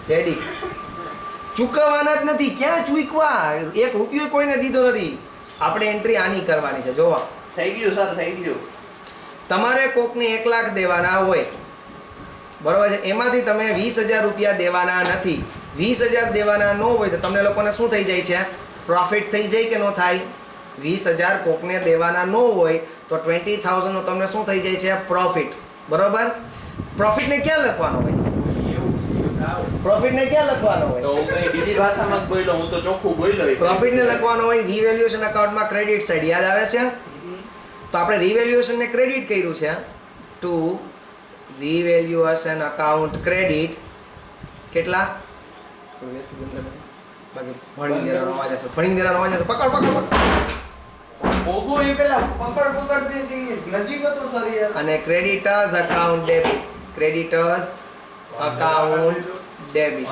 જેડી ચૂકવવાના જ નથી. ક્યાં ચૂકવા? 1 રૂપિયો કોઈને દીધો નથી. આપણે એન્ટ્રી આની કરવાની છે. જોવા થઈ ગયું સર, થઈ ગયું. તમારે કોકને 1 લાખ દેવાના હોય, બરોબર છે? એમાંથી તમે 20,000 રૂપિયા દેવાના નથી. 20,000 દેવાના ન હોય તો તમને લોકોને શું થઈ જાય છે? પ્રોફિટ થઈ જાય કે ન થાય? 20,000 કોકને દેવાના ન હોય તો 20,000 નું તમને શું થઈ જાય છે? પ્રોફિટ. બરોબર? પ્રોફિટને ક્યાં લખવાનો હોય? પ્રોફિટને ક્યાં લખવાનો હોય? તો હું કઈ બીજી ભાષામાં જ બોલ્યો, હું તો ચોખ્ખું બોલ્યો. પ્રોફિટને લખવાનો હોય રિવેલ્યુએશન અકાઉન્ટમાં ક્રેડિટ સાઈડ. યાદ આવે છે? તો આપણે રિવેલ્યુએશનને ક્રેડિટ કર્યું છે. ટુ રિવેલ્યુએશન અકાઉન્ટ ક્રેડિટ કેટલા? બાકી ભણી દેવાનો અવાજ આવશે. પકડ. ઓગો એ પેલા પકડ દે નજીક હતો સર યાર. અને creditors account debit. Creditors account debit.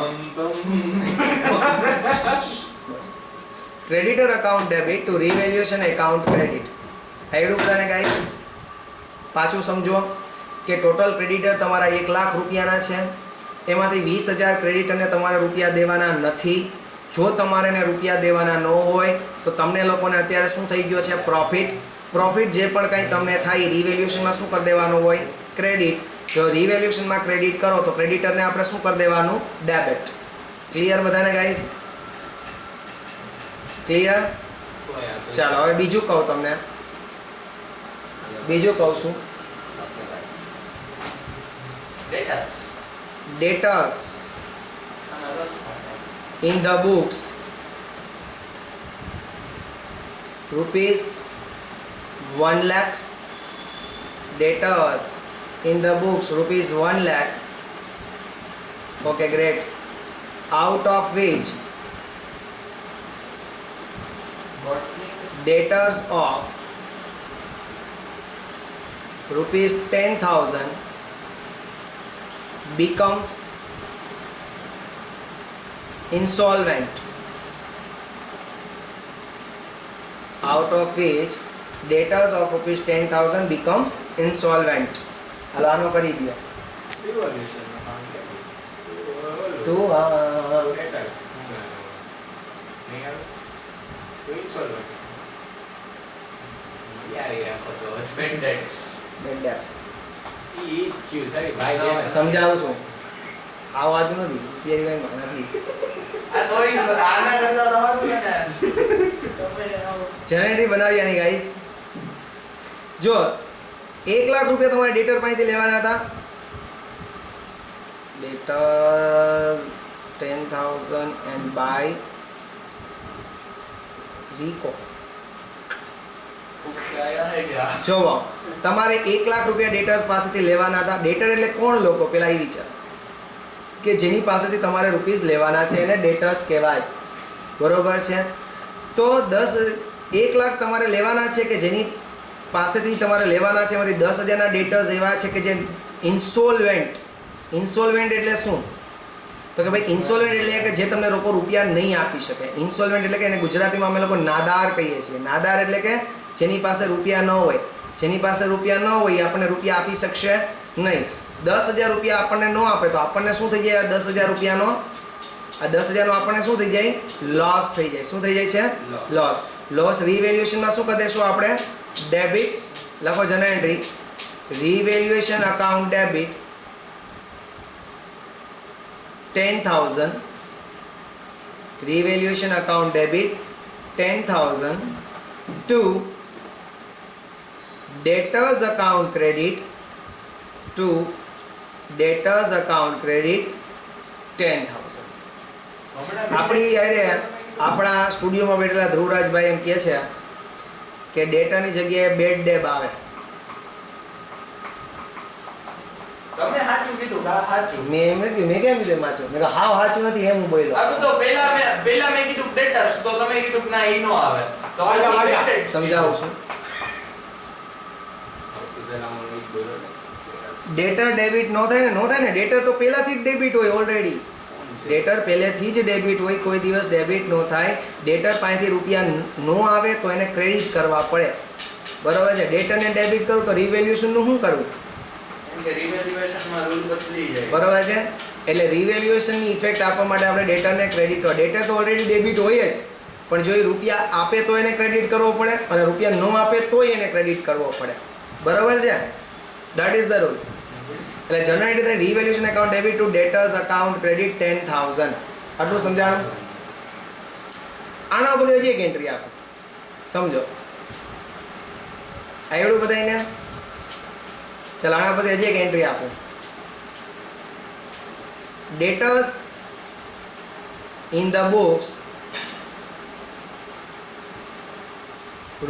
Creditor account debit to રિવેલ્યુએશન account credit. આવડું બધાને ગાઈસ? પાછું સમજો કે ટોટલ ક્રેડિટર તમારા 1 લાખ રૂપિયાના છે, એમાંથી 20,000 ક્રેડિટરને તમારે રૂપિયા દેવાના નથી. જો તમારે એને રૂપિયા દેવાના ન હોય તો તમને લોકોને અત્યારે શું થઈ ગયો છે? પ્રોફિટ જે પણ કંઈ તમને થાય રિવેલ્યુએશનમાં શું કરી દેવાનું હોય? ક્રેડિટ. જો રિવેલ્યુએશનમાં ક્રેડિટ કરો તો ક્રેડિટરને આપણે શું કરી દેવાનું? ડેબિટ. ક્લિયર બધાને ગાઈસ? ક્લિયર? ચાલો હવે બીજું કહું તમને. બીજું કહું છું. ડેટર્સ in the books ₹1 lakh. Debtors in the books ₹1 lakh. Okay, great. Out of which Botany debtors of rupees 10,000 becomes insolvent, out of which debtors of rupees 10,000 becomes insolvent. હાલો આનો કરી દો. Revaluation account To debtors. નહીં આવે? To insolvent. યાર એ આખો તો bad debts. bad debts. ઈ થયું થાય ભાઈ એને. સમજાવું છું. આ વાત નથી હોશિયારી નથી. આ તો આના કરતા તો હતું ને. તમે આવો. જનરેટરી બનાવી આની ગાઈસ. જો 1 લાખ રૂપિયા તમારે ડેટર પાસેથી લેવાના હતા. Debtors 10,000 and by Rico. જોવો તમારે 1 લાખ રૂપિયા ડેટર્સ પાસેથી લેવાના હતા. ડેટર એટલે કોણ લોકો? પેલા એ વિચાર કે જેની પાસેથી તમારે રૂપીસ લેવાના છે એને ડેટર્સ કહેવાય. બરોબર છે? તો 1 લાખ તમારે લેવાના છે કે જેની પાસેથી તમારે લેવાના છે એમાંથી 10,000ના ડેટર્સ એવા છે કે જે ઇન્સોલ્વેન્ટ. ઇન્સોલ્વેન્ટ એટલે શું? તો કે ભાઈ ઇન્સોલ્વેન્ટ એટલે કે જે તમને લોકો રૂપિયા નહીં આપી શકે. ઇન્સોલ્વેન્ટ એટલે કે એને ગુજરાતીમાં અમે લોકો નાદાર કહીએ છીએ. નાદાર એટલે કે જેની પાસે રૂપિયા ન હોય. જેની પાસે રૂપિયા ન હોય એ આપણને રૂપિયા આપી શકશે નહીં. 10,000 રૂપિયા આપણને ન આપે તો આપણને શું થઈ જાય? આ 10,000 રૂપિયાનો આપણને શું થઈ જાય? લોસ થઈ જાય. શું થઈ જાય છે? લોસ. લોસ રિવેલ્યુએશનમાં શું કરી દઈશું આપણે? ડેબિટ. લખો general entry રિવેલ્યુએશન account debit 10,000. Revaluation account debit 10,000 to debtors account credit to debtors account credit 10,000. આપણા સ્ટુડિયોમાં બેઠેલા ધ્રુવરાજભાઈ એમ કહે છે કે ડેટાની જગ્યાએ બેડ ડેબ આવે. તમે સાચું કીધું હા સાચું. મેં કેમ કીધું માચું? મેં હાવ સાચું નથી એમ હું બોલ્યો. આ તો પહેલા મેં કીધું ડેટર્સ તો તમે કીધું કે ના ઈ નો આવે તો આ સમજાવું છું. ડેટર ડેબિટ નો થાય ને ડેટર તો પહેલાથી જ ડેબિટ હોય ઓલરેડી. ડેટર પહેલેથી જ ડેબિટ હોય, કોઈ દિવસ ડેબિટ નો થાય. ડેટર પાસેથી રૂપિયા નો આવે તો એને ક્રેડિટ કરવા પડે. બરોબર છે? ડેટરને ડેબિટ કરું તો રિવેલ્યુએશનનું શું કરવું? રિવેલ્યુએશનમાં રૂલ બદલી જાય. બરોબર છે? એટલે રિવેલ્યુએશનની ઇફેક્ટ આપવા માટે આપણે ડેટરને ક્રેડિટ કરો. ડેટર તો ઓલરેડી ડેબિટ હોય જ, પણ જો એ રૂપિયા આપે તો એને ક્રેડિટ કરવો પડે અને રૂપિયા ન આપે તોય એને ક્રેડિટ કરવો પડે. બરોબર છે? That is the rule. એટલે જનરલ રીતે રિવેલ્યુએશન account debit to ડેટર્સ account credit 10,000. આટલું સમજાણું? આના બધી હજી એક એન્ટ્રી આપો. સમજો આવડું બધાને? ચાલ આના બધી હજી એક એન્ટ્રી આપો. Debtors in the books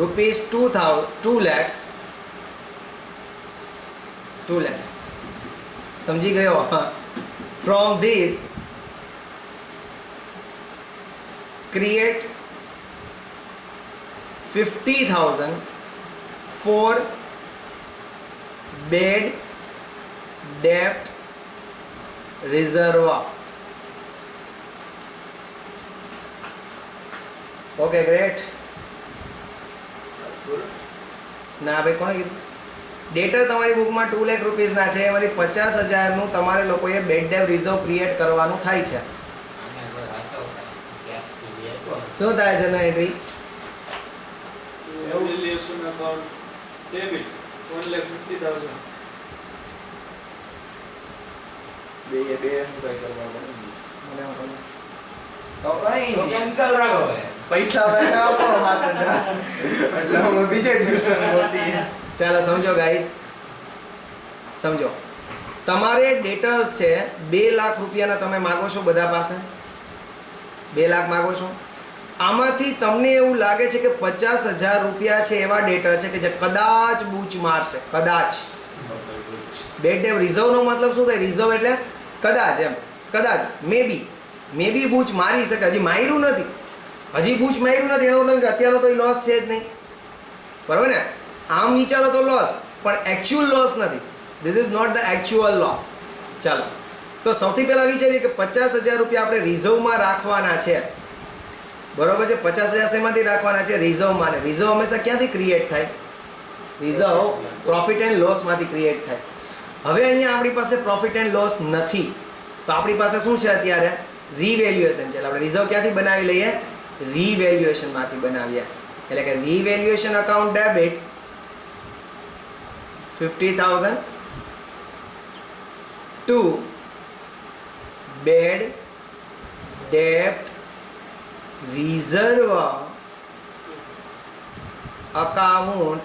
rupees 2 lakhs. સમજી ગયો? From this create 50,000 for bad debt reserve. Okay, great. ના ભાઈ કોણે કીધું? ડેટર તમારી બુકમાં 2 લાખ રૂપીસના છે, એમાંથી 50,000નું તમારે લોકોએ બેડ ડેબ રિઝર્વ ક્રિએટ કરવાનું થાય છે. શું થાય general entry? Revaluation account debit 1,50,000. બે એમ કઈ કરવા પડે. મને એમ કહો. તો કઈ તો કેન્સલ રાખો. પૈસા આપો 7,000 એટલે અમે બીજે ટ્યુશન હોતી. ચાલો સમજો ગાઈસ, સમજો. તમારે ડેટર્સ છે 2 લાખ રૂપિયાના તમે માગો છો બધા પાસે. 2 લાખ માગો છો. આમાંથી તમને એવું લાગે છે કે 50,000 રૂપિયા છે એવા ડેટર છે કે જે કદાચ બૂચ મારશે. કદાચ. બેડ ડેબ રિઝર્વનો મતલબ શું થાય? રિઝર્વ એટલે કદાચ, એમ કદાચ મે બી બૂચ મારી શકે. હજી માર્યું નથી, એનો મતલબ કે અત્યારનો તો લોસ છે જ નહીં. બરાબર ને? આમ વિચારો તો લોસ, પણ એકચ્યુઅલ લોસ નથી. This is not the actual loss. ચાલો, તો સૌથી પહેલાં વિચારીએ કે 50,000 રૂપિયા આપણે રિઝર્વમાં રાખવાના છે. બરોબર છે? 50,000 શેમાંથી રાખવાના છે? રિઝર્વમાં. ને રિઝર્વ હંમેશા ક્યાંથી ક્રિએટ થાય? રિઝર્વ પ્રોફિટ એન્ડ લોસમાંથી ક્રિએટ થાય. હવે અહીંયા આપણી પાસે પ્રોફિટ એન્ડ લોસ નથી, તો આપણી પાસે શું છે અત્યારે? રીવેલ્યુએશન છે. એટલે આપણે રિઝર્વ ક્યાંથી બનાવી લઈએ? રીવેલ્યુએશનમાંથી બનાવીએ. એટલે કે revaluation account debit 50,000 to bad ડેપ્ટ રિઝર્વ અકાઉન્ટ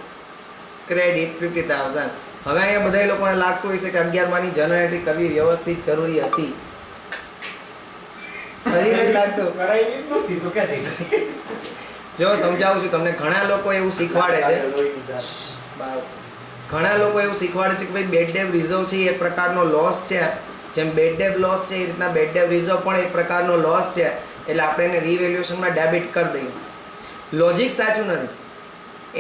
ક્રેડિટ 50,000. હવે અહીંયા બધા લોકોને લાગતું હોય છે કે 11માંની જનરલ એન્ટ્રી કરવી વ્યવસ્થિત જરૂરી હતી. હજી નથી લાગતું? કરાવી નથી તો ક્યાં થઈ જો સમજાવું છું તમને. ઘણા લોકો એવું શીખવાડે છે, ઘણા લોકો એવું શીખવાડે છે કે ભાઈ બેડ ડેવ રિઝર્વ છે એ એક પ્રકારનો લોસ છે. જેમ બેડ ડેવ લોસ છે એ રીતના બેડ ડેવ રિઝર્વ પણ એક પ્રકારનો લોસ છે, એટલે આપણે એને રીવેલ્યુએશનમાં ડેબિટ કરી દઈએ. લોજિક સાચું નથી.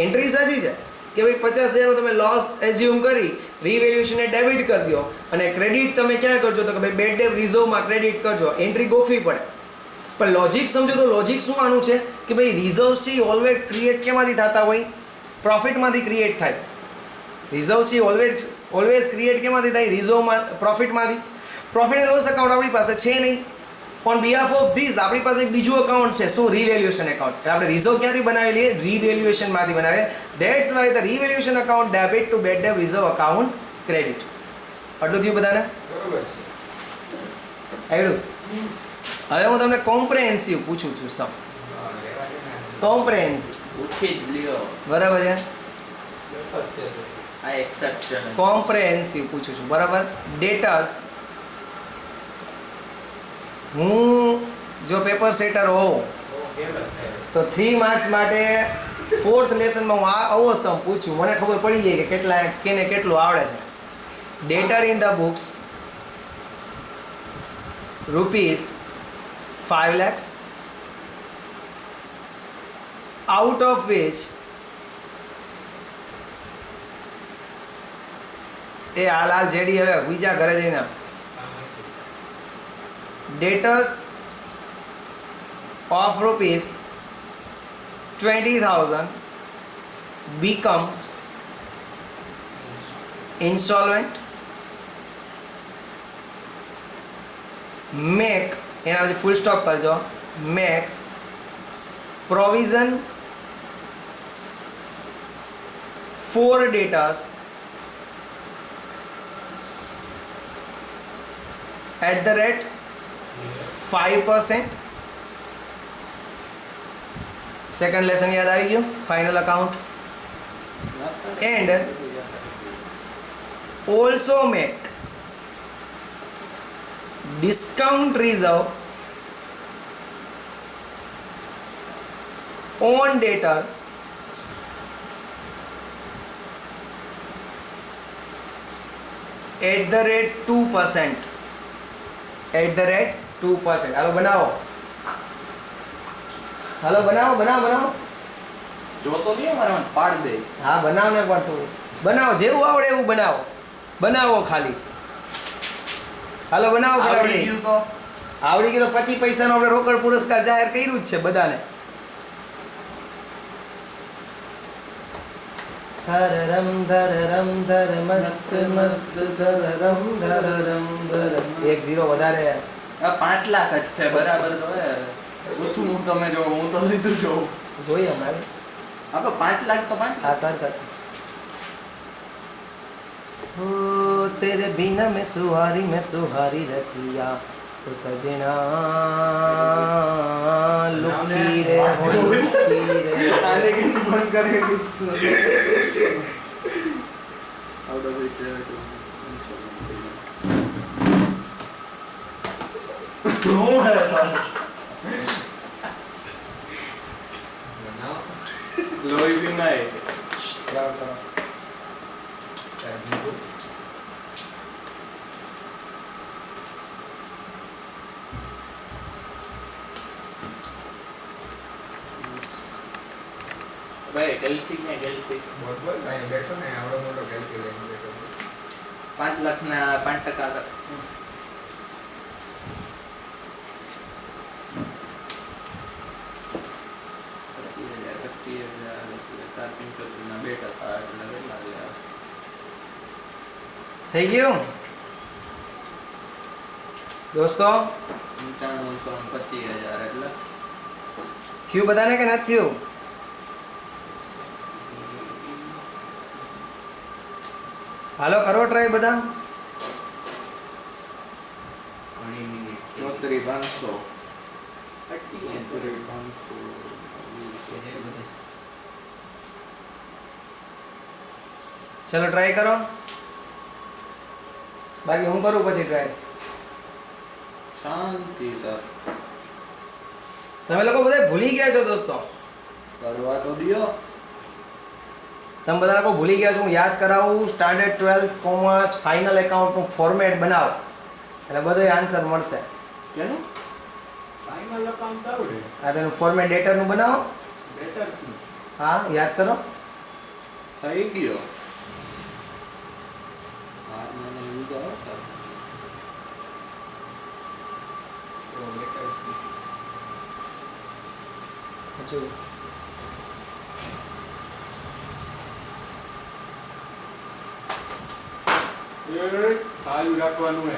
એન્ટ્રી સાચી છે કે ભાઈ 50,000 તમે લોસ એઝ્યુમ કરી રીવેલ્યુએશનને ડેબિટ કરી દો, અને ક્રેડિટ તમે ક્યાં કરજો? તો કે ભાઈ બેડ ડેવ રિઝર્વમાં ક્રેડિટ કરજો. એન્ટ્રી ગોખવી પડે. પણ લોજિક સમજો તો લોજિક શું આનું છે કે ભાઈ રિઝર્વ્સ છે એ ઓલવેઝ ક્રિએટ કેમાંથી થતા હોય? પ્રોફિટમાંથી ક્રિએટ થાય. રિઝર્વ છે ઓલવેઝ ક્રિએટ કેમાંથી થાય? રિઝર્વમાં, પ્રોફિટમાંથી. પ્રોફિટ એન્ડ લોસ અકાઉન્ટ આપણી પાસે છે નહીં. ઓન બિહાફ ઓફ ધીસ આપણી પાસે એક બીજું અકાઉન્ટ છે. શું? Revaluation account. એટલે આપણે રિઝર્વ ક્યાંથી બનાવી લઈએ? રીવેલ્યુએશનમાંથી બનાવીએ. That's why the revaluation account debit to bad debt reserve account credit. આટલું થયું બધાને? બરોબર છે. આવ્યું? હવે હું તમને કોમ્પ્રેહેન્સિવ પૂછું છું. સમ કોમ્પ્રેહેન્સિવ ઉઠી જ લ્યો. બરાબર છે? આ એક્સેપ્શન. કોમ્પ્રેહેન્સિવ પૂછું છું. બરાબર? ડેટર્સ, હું જો પેપર સેટર હોઉં તો 3 માર્ક્સ માટે 4th લેસનમાં હું આવો સમ પૂછું, મને ખબર પડી જાય કે કેટલા કેને કેટલું આવડે છે. ડેટર in the books rupees 5 lakhs, out of which એ હાલ જેડી હવે બીજા ઘરે જઈને debtors of rupees 20,000 becomes insolvent. Make, એના પછી ફૂલ સ્ટોપ કરજો. Make provision four ડેટર્સ at the rate 5%. Second lesson યાદ આવી ગયું? Final account. And also make discount reserve on debtor at the rate 2%. At the rate 2%. હાલો બનાવો. હાલો બનાવો. જોતો નહીં મારે પાડ દે. હા બનાવ ને, પણ તું બનાવો જેવું આવડે એવું બનાવો. બનાવો ખાલી. હાલો બનાવો. આવડી ગયું તો આવડી ગયું તો 25 પૈસાનો આપણે રોકડ પુરસ્કાર જાહેર કર્યું જ છે બધાને. ધરરમ ધરરમ ધર મસ્ત મસ્ત ધરરમ ધરરમ ધર. 1-0 વધારે. આ 5 લાખ જ છે બરાબર. તો ઓછું હું તમે જો, હું તો સીધું જોઉં. જોઈએ અમારે. હા તો 5 લાખ તો 5 હા તર ओ तेरे बिना मैं सुहारी रतिया ओ सजना लुकी रे आने के मन करेगी आउट ऑफ इट क्यों है ऐसा लोई भी नहीं भाई કેલ્સી ને કેલ્સી બોલ ભાઈ બેઠો ને આવડો મોટો કેલ્સી લઈને બેઠો 5 લાખના 5% થઈ ગયું દોસ્તો? 95,25,000 એટલે થયું બધાને કે નથી થયું? હાલો કરો ટ્રાય બધા. 74,500 ચલો ટ્રાય કરો. બાકી હું કરું પછી ટ્રાય. શાંતિ સર તમે લોકો બધા ભૂલી ગયા છો દોસ્તો. કરવા તો દિયો. તમે બધા લોકો ભૂલી ગયા છો. હું યાદ કરાવું. સ્ટાન્ડર્ડ 12 કોમર્સ ફાઇનલ એકાઉન્ટનું ફોર્મેટ બનાવો એટલે બધો આન્સર મળશે. કેનું ફાઇનલ અકાઉન્ટ આવડે આ તેનું ફોર્મેટ ડેટરનું બનાવો. બેટર્સ નું હા યાદ કરો. થઈ ગયો. હા મને લીધો સર તો બેટર્સ નું હજુ ચાલુ રાખવાનું હે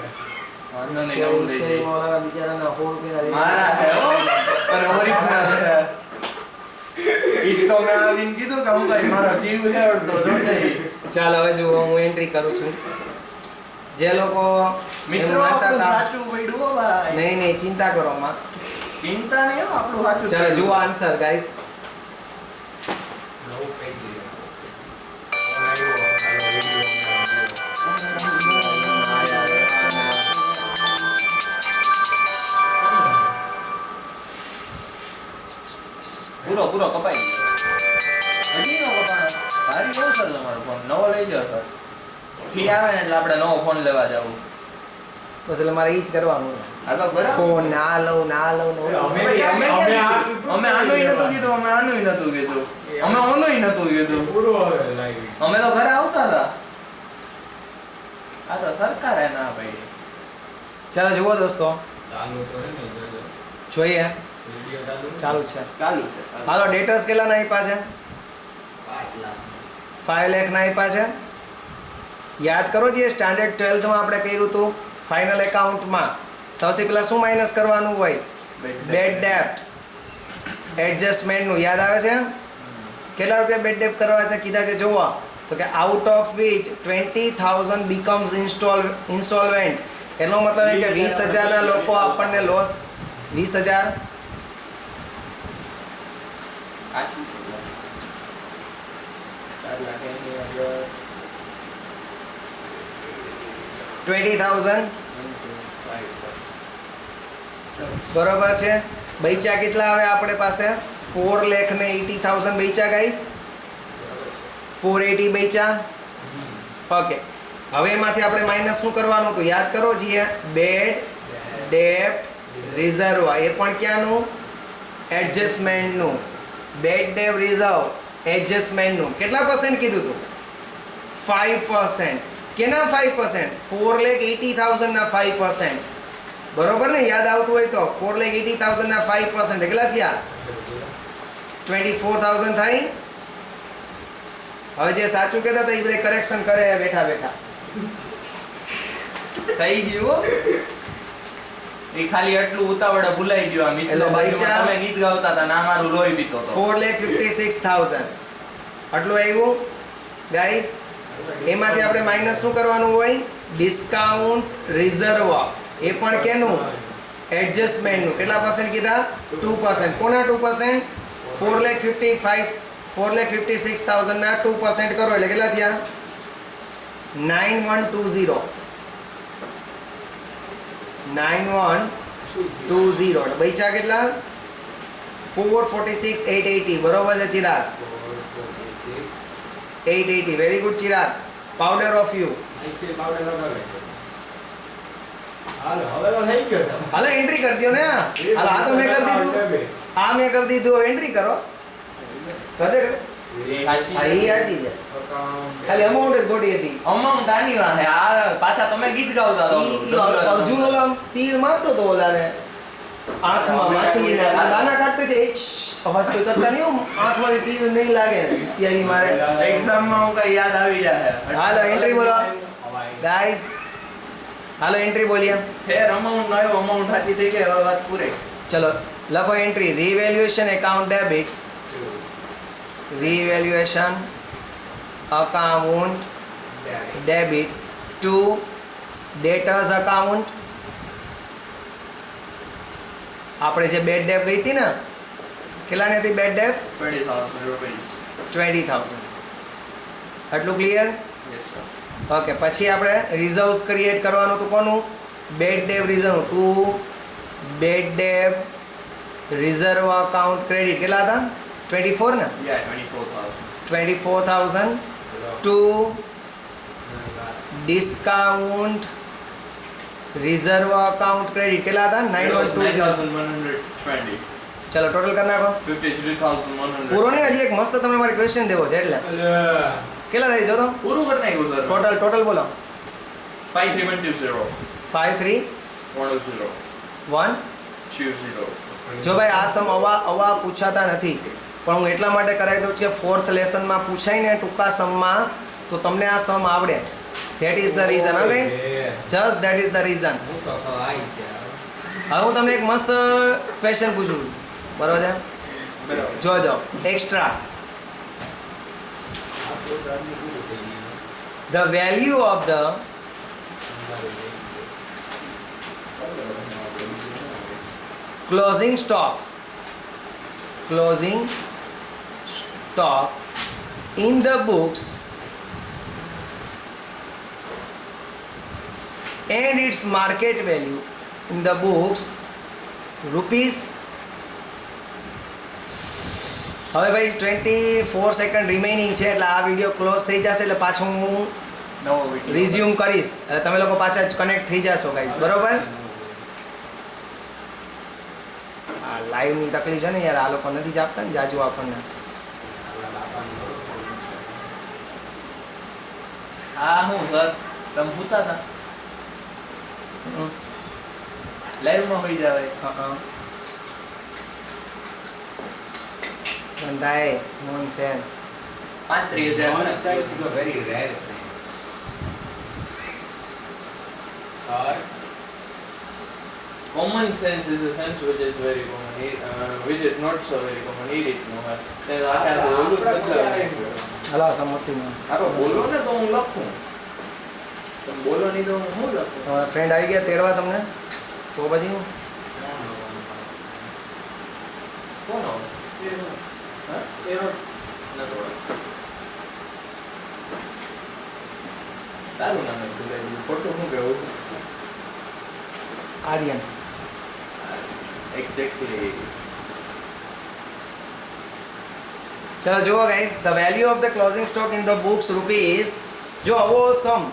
વાંધો નહીં નવું લઈ જઈએ. બિચારાના 100 રૂપિયા મારા છે હો પણ ઓરિજિનલ છે. ઈ તો મેં આવીને કીધું કે હું ભાઈ મારો જીવ છે અડધો જોજે. ચાલ હવે જુઓ હું એન્ટ્રી કરું છું. જે લોકો મિત્રો એમ માનતા આપણું હતા- સાચું પડ્યું હો ભાઈ. નહીં ચિંતા કરો માં. ચિંતા નહીં હો આપણું સાચું ચાલો પડ્યું. જુઓ આન્સર ગાઈસ. નવું પેજ આવ્યો હાલો વિડિયો પૂરો કપાઈ ગયો. હજી નો કપાણો. ભારી બહુ સર તમારો ફોન નવો લઈ જાઓ સર. ફી આવે ને એટલે આપણે નવો ફોન લેવા જાવું. બસ એટલે મારે ઈ જ કરવાનું છે. આ તો બરાબર. ફોન ના લઉં ને અમે આનુંય નતું કીધું, અમે આનુંય નતું કીધું, અમે ઓનુંય નતું કીધું. પૂરો હવે લાઈવ અમે તો ઘરે આવતા હતા. આ તો સરકારે ના પાડી. ચાલો જુઓ દોસ્તો ચાલુ તો હે ને જોજો જોઈએ. વિડિયો ચાલુ ચાલુ છે. ચાલુ છે. હાલો ડેટર્સ કેટલાના આપ્યા છે? 5 લાખ. 5 લાખના આપ્યા છે. યાદ કરો જે સ્ટાન્ડર્ડ 12 માં આપણે કર્યું હતું ફાઇનલ એકાઉન્ટમાં સૌથી પહેલા શું માઇનસ કરવાનું હોય? બેડ ડેપ્ટ એડજસ્ટમેન્ટનું યાદ આવે છે? કેટલા રૂપિયા બેડ ડેપ્ટ કરવા છે કીધા છે જુઓ. તો કે out of which 20,000 becomes installment. એનો મતલબ એ કે 20,000 ના લોકો આપણને લોસ 20,000 સાચું છે. 4 લાખ એની અંદર 20,000 બરોબર છે. બૈચા કેટલા આવે આપણે પાસે? 4,80,000 બૈચા ગાઈસ. 480 બૈચા. ઓકે હવે એમાંથી આપણે માઇનસ શું કરવાનું તો યાદ કરો છીએ. બેડ ડેપ્ટ રિઝર્વ એ પણ ક્યાંનું? એડજસ્ટમેન્ટનું. બેડ ડેપ રિઝર્વ એડજસ્ટમેન્ટનું કેટલા પર્સન્ટ કીધું હતું? 5%. કેના 5%? 4,80,000 ના 5%. બરોબર ને? યાદ આવતું હોય તો 4,80,000 ના 5% કેટલા થયા? 24,000 થાય. હવે જે સાચું કહેતા હતા એ બધા કરેક્શન કરે બેઠા બેઠા. થઈ ગયું હો. એ ખાલી એટલું ઉતાવળે ભૂલાઈ ગયો. આ મિત્રો એટલે બાજુમાં બૈચા- તમે ગીત ગાવતા હતા ના મારું લોહી પીતો હતો. 4,56,000 આટલું આવ્યું ગાઈસ. એમાંથી આપણે માઇનસ શું કરવાનું હોય? ડિસ્કાઉન્ટ રિઝર્વ એ પણ કેનું? એડજસ્ટમેન્ટનું. કેટલા પર્સન્ટ કીધા? 2%. કોના 2%? 4,56,000 ના 2% કરો એટલે કેટલા થયા? 9120. 9120 એટલે બૈચા કેટલા? 446,880 બરોબર છે Chirag? 880 very good Chirag. Powder of you. આઈસે પાવડર લગાવે હાલો હવે તો થઈ ગયો છે હાલો એન્ટ્રી કરી દો ને. હાલો આ તો મેં કરી દીધું. આ મેં કરી દીધું. એન્ટ્રી કરો. કરે હા ઈ સાચી છે ખાલી અમાઉન્ટ જ ખોટી હતી અમાઉન્ટ આની વાહે આ પાછા તમે ગીત ગાવતા ઈ અર્જુન ઓલા આમ તીર મારતો તો ઓલાને આંખમાં માછલીના દાના કાઢતો છે એક અવાજ કોઈ કરતા નહીં હો, આંખમાંથી તીર નહીં લાગે હોશિયારી મારે એક્ઝામ માં હું કઈ યાદ આવી જાય હાલો એન્ટ્રી બોલો ગાઈસ હાલો એન્ટ્રી બોલીએ ફેર અમાઉન્ટ નો આવ્યો અમાઉન્ટ સાચી થઈ ગઈ હવે વાત પૂરી ચલો લખો entry revaluation account debit revaluation account debit to debtors account આપણે જે બેડ ડેબ ગઈ હતી ને કેટલાની હતી બેડ ડેબ 20,000 rupees 20,000 આટલું ક્લિયર yes sir ઓકે પછી આપણે રિઝર્વ્સ ક્રિએટ કરવાનું તો કોનું bad debt reserve to bad debt reserve account credit કેટલા હતા 24 ને yeah 24,000 to discount reserve account credit કેટલા હતા 9120 9,120 ચલો ટોટલ કરી નાખો 53,100 પૂરો નહીં હજી એક મસ્ત તમને મારે ક્વેશ્ચન દેવો છે એટલે કેટલા થઈ જો તો પૂરું કરી નાખ્યું સર ટોટલ બોલો 5320 53 120 જો ભાઈ આ સમ અવા પૂછાતા નથી પણ હું એટલા માટે કરાવી દઉં છું કે ફોર્થ લેસનમાં પૂછાય ને ટૂંકા સમમાં તો તમને આ સમ આવડે ધેટ ઇઝ ધ રીઝન હા guys just that is the reason હવે હું તમને એક મસ્ત ક્વેશ્ચન પૂછું છું બરોબર છે જોજો extra the value of the closing stock in the books and its market value in the books rupees હવે ભાઈ 24 સેકન્ડ રિમેનિંગ છે એટલે આ વિડીયો ક્લોઝ થઈ જશે એટલે પાછું હું નવો વિડીયો રિઝ્યુમ કરીશ એટલે તમે લોકો પાછા કનેક્ટ થઈ જશો ગાઈસ બરોબર આ લાઈવની તકલીફ છે ને યાર આ લોકો નથી જ આપતા ને જાજુ આપણને હા હું સર તમે ભૂતા હતા લાઈવ માં હોઈ જાવે બંધાય nonsense 35,000 Science is a very rare science. Sir, common sense is a sense which is very common which is not so very common એ રીતનું હોય તે આખા બોલું બદલાવે હલો સમસ્તીમાં આપણે બોલો ને તો હું લખું તમે બોલો નહીં તો હું શું લખું તમારા ફ્રેન્ડ આવી ગયા તેડવા તમને તો પછી હું કોણ આવે હા તારું નામ ભૂલાઈ ખોટું શું કહેવું આર્યન એક્ઝેક્ટલી ચલો જુઓ guys the value of the closing stock in the books rupees જો આવો સમ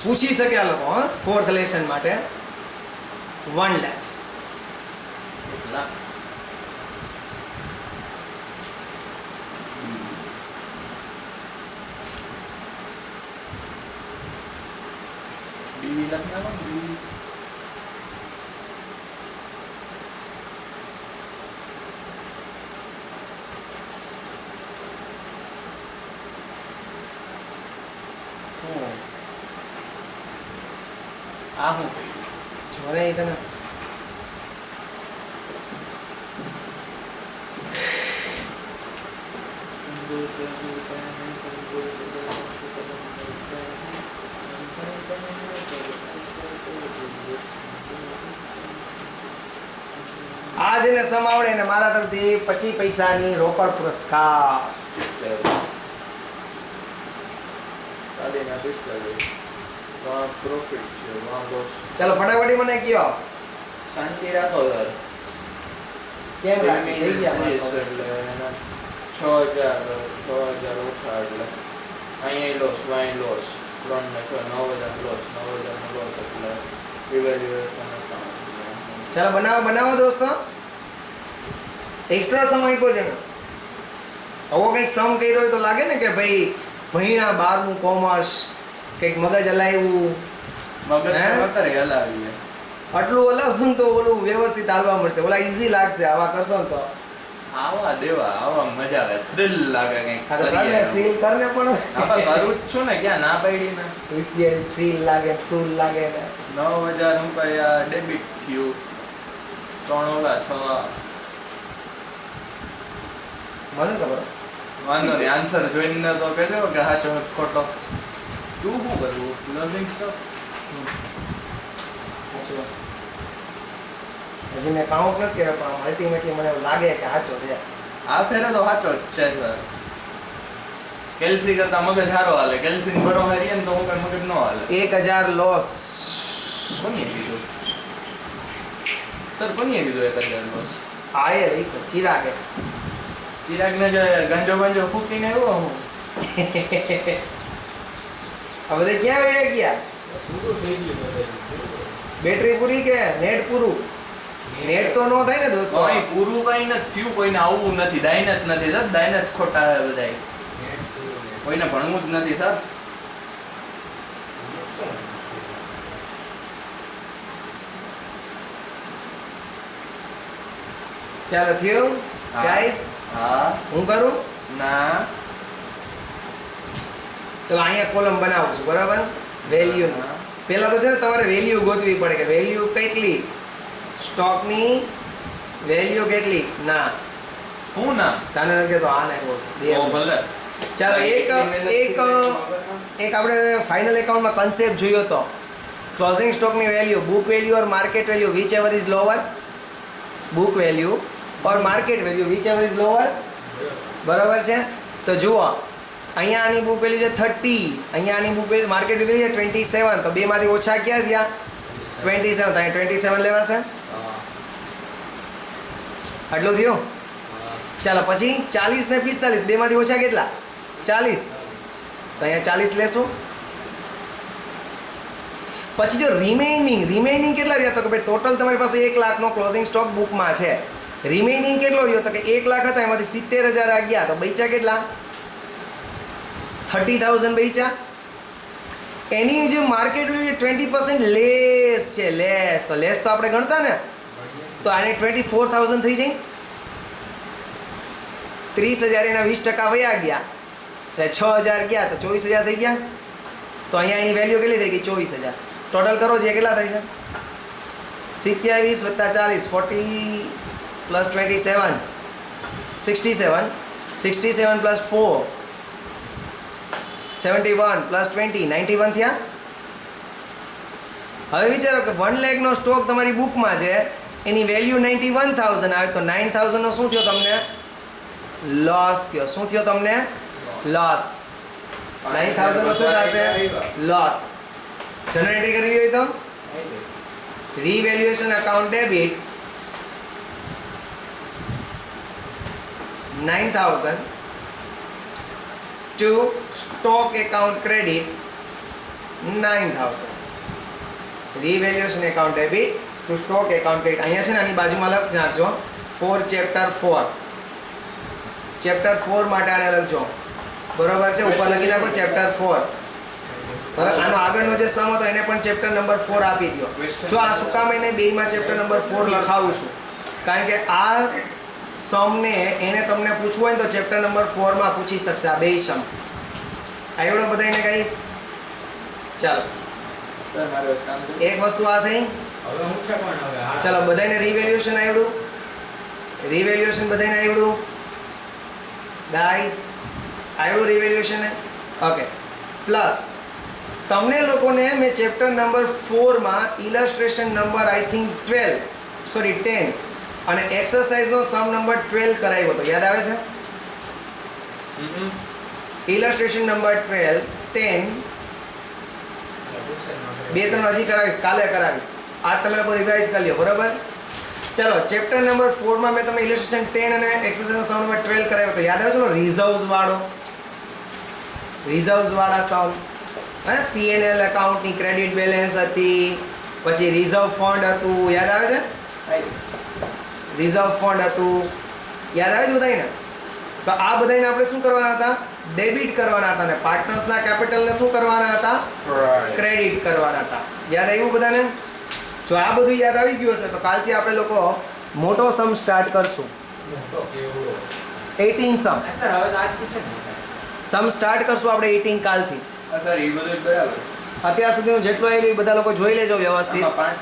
પૂછી શકે આ લોકો ફોર્થ લેસન માટે 1 લાખ એટલા ડીવી લખનારો ડીવી આ હું કહ્યું જોને ઈ તને આ જેને સમ આવડે ને મારા તરફથી 25 પૈસાની રોકડ પુરસ્કાર સાડીના 45 વहाँ प्रॉफिट છે વहाँ લોસ ચલો ફટાફટી મને કયો શાંતિ રાખો સર કેમ રાખી થઈ ગયા મારા તો. એટલે એના 6,000 ઓછા એટલે અહીંયા લોસ વાય લોસ 3 ને 6 9,000 લોસ 9,000 નો લોસ એટલે રિવેલ્યુએશન ચલો બનાવો દોસ્તો એક્સ્ટ્રા સમય આપ્યો છે ને આવો કંઈક સમ કર્યો હોય તો લાગે ને કે ભાઈ ભણ્યા 12મું કોમર્સ કંઈક મગજ હલાવ્યું મગજ હે? તો અત્યારે હલાવીએ. આટલું હલાવશું ને તો ઓલું વ્યવસ્થિત હાલવા મળશે. ઓલા ઈઝી લાગશે આવા કરશો ને તો. આવા દેવા આવા મજા આવે, થ્રિલ લાગે કંઈક આ તો કરીએ કરને એમ. થ્રીલ કરને પણ આપણે કરું જ છું ને, ક્યાં ના પાડી ને. ખુશી થ્રીલ લાગે ફૂલ લાગે ને 9,000 રૂપિયા ડેબિટ થયું, 3 ઓલા 6. મને ખબર વાંધો નહીં, આન્સર જોઈને તો કહેજો કે સાચો કે ખોટો. તું શું કરવું ક્લોઝિંગ સ્ટોક? સાચું વાત. હજી મેં કાઉન્ટ નથી કર્યો પણ અલ્ટિમેટલી મને એવું લાગે કે સાચો છે. આ ફેરે તો સાચો જ છે સર. કેલ્સી કરતા મગજ સારો હાલે. કેલ્સી બરો હારીએ ને તો હું કઈ મગજ ન હાલે. 1000 લોસ. કોનીએ કીધું સર? કોનીએ કીધું 1,000 લોસ? આયે લઈ ચિરાગે. ચિરાગને જે ગાંજો બાંજો ફૂકીને આવ્યો હું. આ બધે ક્યાં વયા ગયા? બેટરી પૂરી કે નેટ પૂરું? નેટ તો નો થાય ને દોસ્તો. કોઈ પૂરું કઈ નથી થયું, કોઈને આવવું નથી, દાઈન જ નથી સર. દાઈન જ ખોટા છે બધાય. કોઈને ભણવું જ નથી સર. ચાલો થયું હા. ગાઈસ. હા હું કરું. ના ચલો અહીંયા કોલમ બનાવું છું બરાબર. વેલ્યુ પહેલા તો છે ને તમારે વેલ્યુ ગોતવી પડે કે વેલ્યુ કેટલી, સ્ટોકની વેલ્યુ કેટલી. ના હું ના તને નથી કહેતો, આને તો કહું. ભલે. ચાલો એક આપણે ફાઇનલ એકાઉન્ટમાં કન્સેપ્ટ જોયો તો ક્લોઝિંગ સ્ટોકની value, book value or market value whichever is lower. Book value or market value whichever is lower. બરાબર છે. તો જુઓ અહીંયા આની બુક વેલ્યુ છે 30, અહીંયા આની બુક વેલ્યુ માર્કેટ વેલ્યુ છે 27. તો બેમાંથી ઓછા ક્યાં થયા? 27. તો અહીંયા 27 લેવાશે. આટલું થયું. ચાલો પછી 40 ને 45 બેમાંથી ઓછા કેટલા? 40. તો અહીંયા 40 લેશું. પછી જો રિમેઇનિંગ કેટલા રહ્યા? તો કે ભાઈ ટોટલ તમારી પાસે 1 લાખનો ક્લોઝિંગ સ્ટોક બુકમાં છે. રિમેઇનિંગ કેટલો રહ્યો? તો કે 1 લાખ હતા એમાંથી 70,000 આ ગયા. તો બચ્યા કેટલા? 30,000 બચ્યા. એની જે માર્કેટ વેલ્યુ 20% લેસ છે. લેસ તો આપણે ગણતા ને, તો આને 24,000 થઈ જાય. 30,000 એના 20% વયા ગયા, એટલે 6,000 ગયા તો 24,000 થઈ ગયા. તો અહીંયા એની વેલ્યુ કેટલી થઈ ગઈ? 24,000. ટોટલ કરો જે કેટલા થઈ છે? 27 + 40 40 + 27 67 67 + 4 71 + 20 91 થયા. હવે વિચારો કે 1 લાખનો સ્ટોક તમારી બુકમાં છે, એની વેલ્યુ 91,000 આવે તો 9,000 નો શું થયો તમને? લોસ થયો. શું થયો તમને? લોસ. 9,000 નો શું થશે? લોસ. જનરલ એન્ટ્રી કરવી હોય તો રીવેલ્યુએશન account debit 9,000 to stock account credit 9,000. Revaluation account debit to stock account credit. અહીંયા છે ને આની બાજુમાં લખી નાખજો 4 ચેપ્ટર 4. ચેપ્ટર 4 માટે આને લખજો. બરોબર છે. ઉપર લખી નાખો ચેપ્ટર 4. બરાબર. આનો આગળનો જે સમ હતો એને પણ ચેપ્ટર નંબર 4 આપી દો. જો આ શું કામ એને બેયમાં ચેપ્ટર નંબર 4 લખાવું છું, કારણ કે આ સમને એને તમને પૂછવું હોય ને તો ચેપ્ટર નંબર 4 માં પૂછી શકશે આ બેય સમ. આવડો બધાને કહીશ. ચાલો સર મારે એક કામ છે. એક વસ્તુ આ થઈ. હવે હું છે પણ હવે આ ચાલો બધાને રિવેલ્યુએશન આવડું. રિવેલ્યુએશન બધાને આવડું ગાઈસ? આવડું રિવેલ્યુએશન? ઓકે. પ્લસ તમને લોકોને મેં ચેપ્ટર નંબર 4 માં ઇલસ્ટ્રેશન નંબર આઈ થિંક 10 અને એક્સરસાઇઝનો સમ નંબર 12 કરાવ્યો હતો. યાદ આવે છે? ઇલસ્ટ્રેશન નંબર 12 10 2-3 હજી કરાવીશ, કાલે કરાવીશ. આજ તમે લોકો રિવાઇઝ કરી લો. બરાબર. ચલો ચેપ્ટર નંબર 4 માં મેં તમને ઇલસ્ટ્રેશન 10 અને એક્સરસાઇઝનો સમ નંબર 12 કરાવ્યો હતો. યાદ આવે છે? રિઝર્વ્સ વાળા સમ. P&L એકાઉન્ટની ક્રેડિટ બેલેન્સ હતી, પછી રિઝર્વ ફંડ હતું. યાદ આવે છે? રિઝર્વ ફંડ હતું. યાદ આવે છે બધાને? તો આ બધાને આપણે શું કરવાના હતા? ડેબિટ કરવાના હતા અને પાર્ટનર્સના કેપિટલને શું કરવાના હતા? ક્રેડિટ કરવાના હતા. યાદ આવ્યું બધાને? જો આ બધું યાદ આવી ગયું હશે તો કાલથી આપણે લોકો મોટો સમ સ્ટાર્ટ કરશું. મોટો કેવડો 18 સમ. સર હવે તો આજ પૂછે ને સમ સ્ટાર્ટ કરશું આપણે 18 કાલથી. હા સર એ બધું બરાબર. અત્યાર સુધીનું જેટલું આવેલું એ બધા લોકો જોઈ લેજો વ્યવસ્થિત. આમાં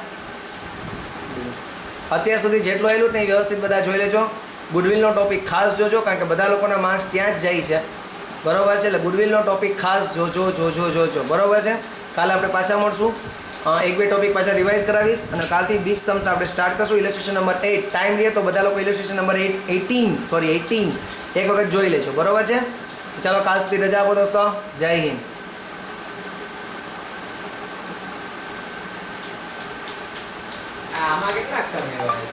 5 અત્યાર સુધી જેટલું આવેલું ને એ વ્યવસ્થિત બધા જોઈ લેજો. ગુડવિલનો ટોપિક ખાસ જોજો કારણ કે બધા લોકોના માર્ક્સ ત્યાં જ જાય છે. બરોબર છે? એટલે ગુડવિલનો ટોપિક ખાસ જોજો. બરોબર છે? કાલે આપણે પાછા મળશું. એક બે ટોપિક પાછા રિવાઇઝ કરાવીશ અને કાલથી બિગ સમ્સ આપણે સ્ટાર્ટ કરશું. ઇલિસ્ટ્રેશન નંબર 8 ટાઈમ રહે તો બધા લોકો ઇલિસ્ટ્રેશન નંબર 18 એક વખત જોઈ લેજો. બરોબર છે? ચાલો કાલ સુધી રજા આપો દોસ્તો. જય હિન્દ. આમાં કેટલા અક્ષર મેળવવા છે?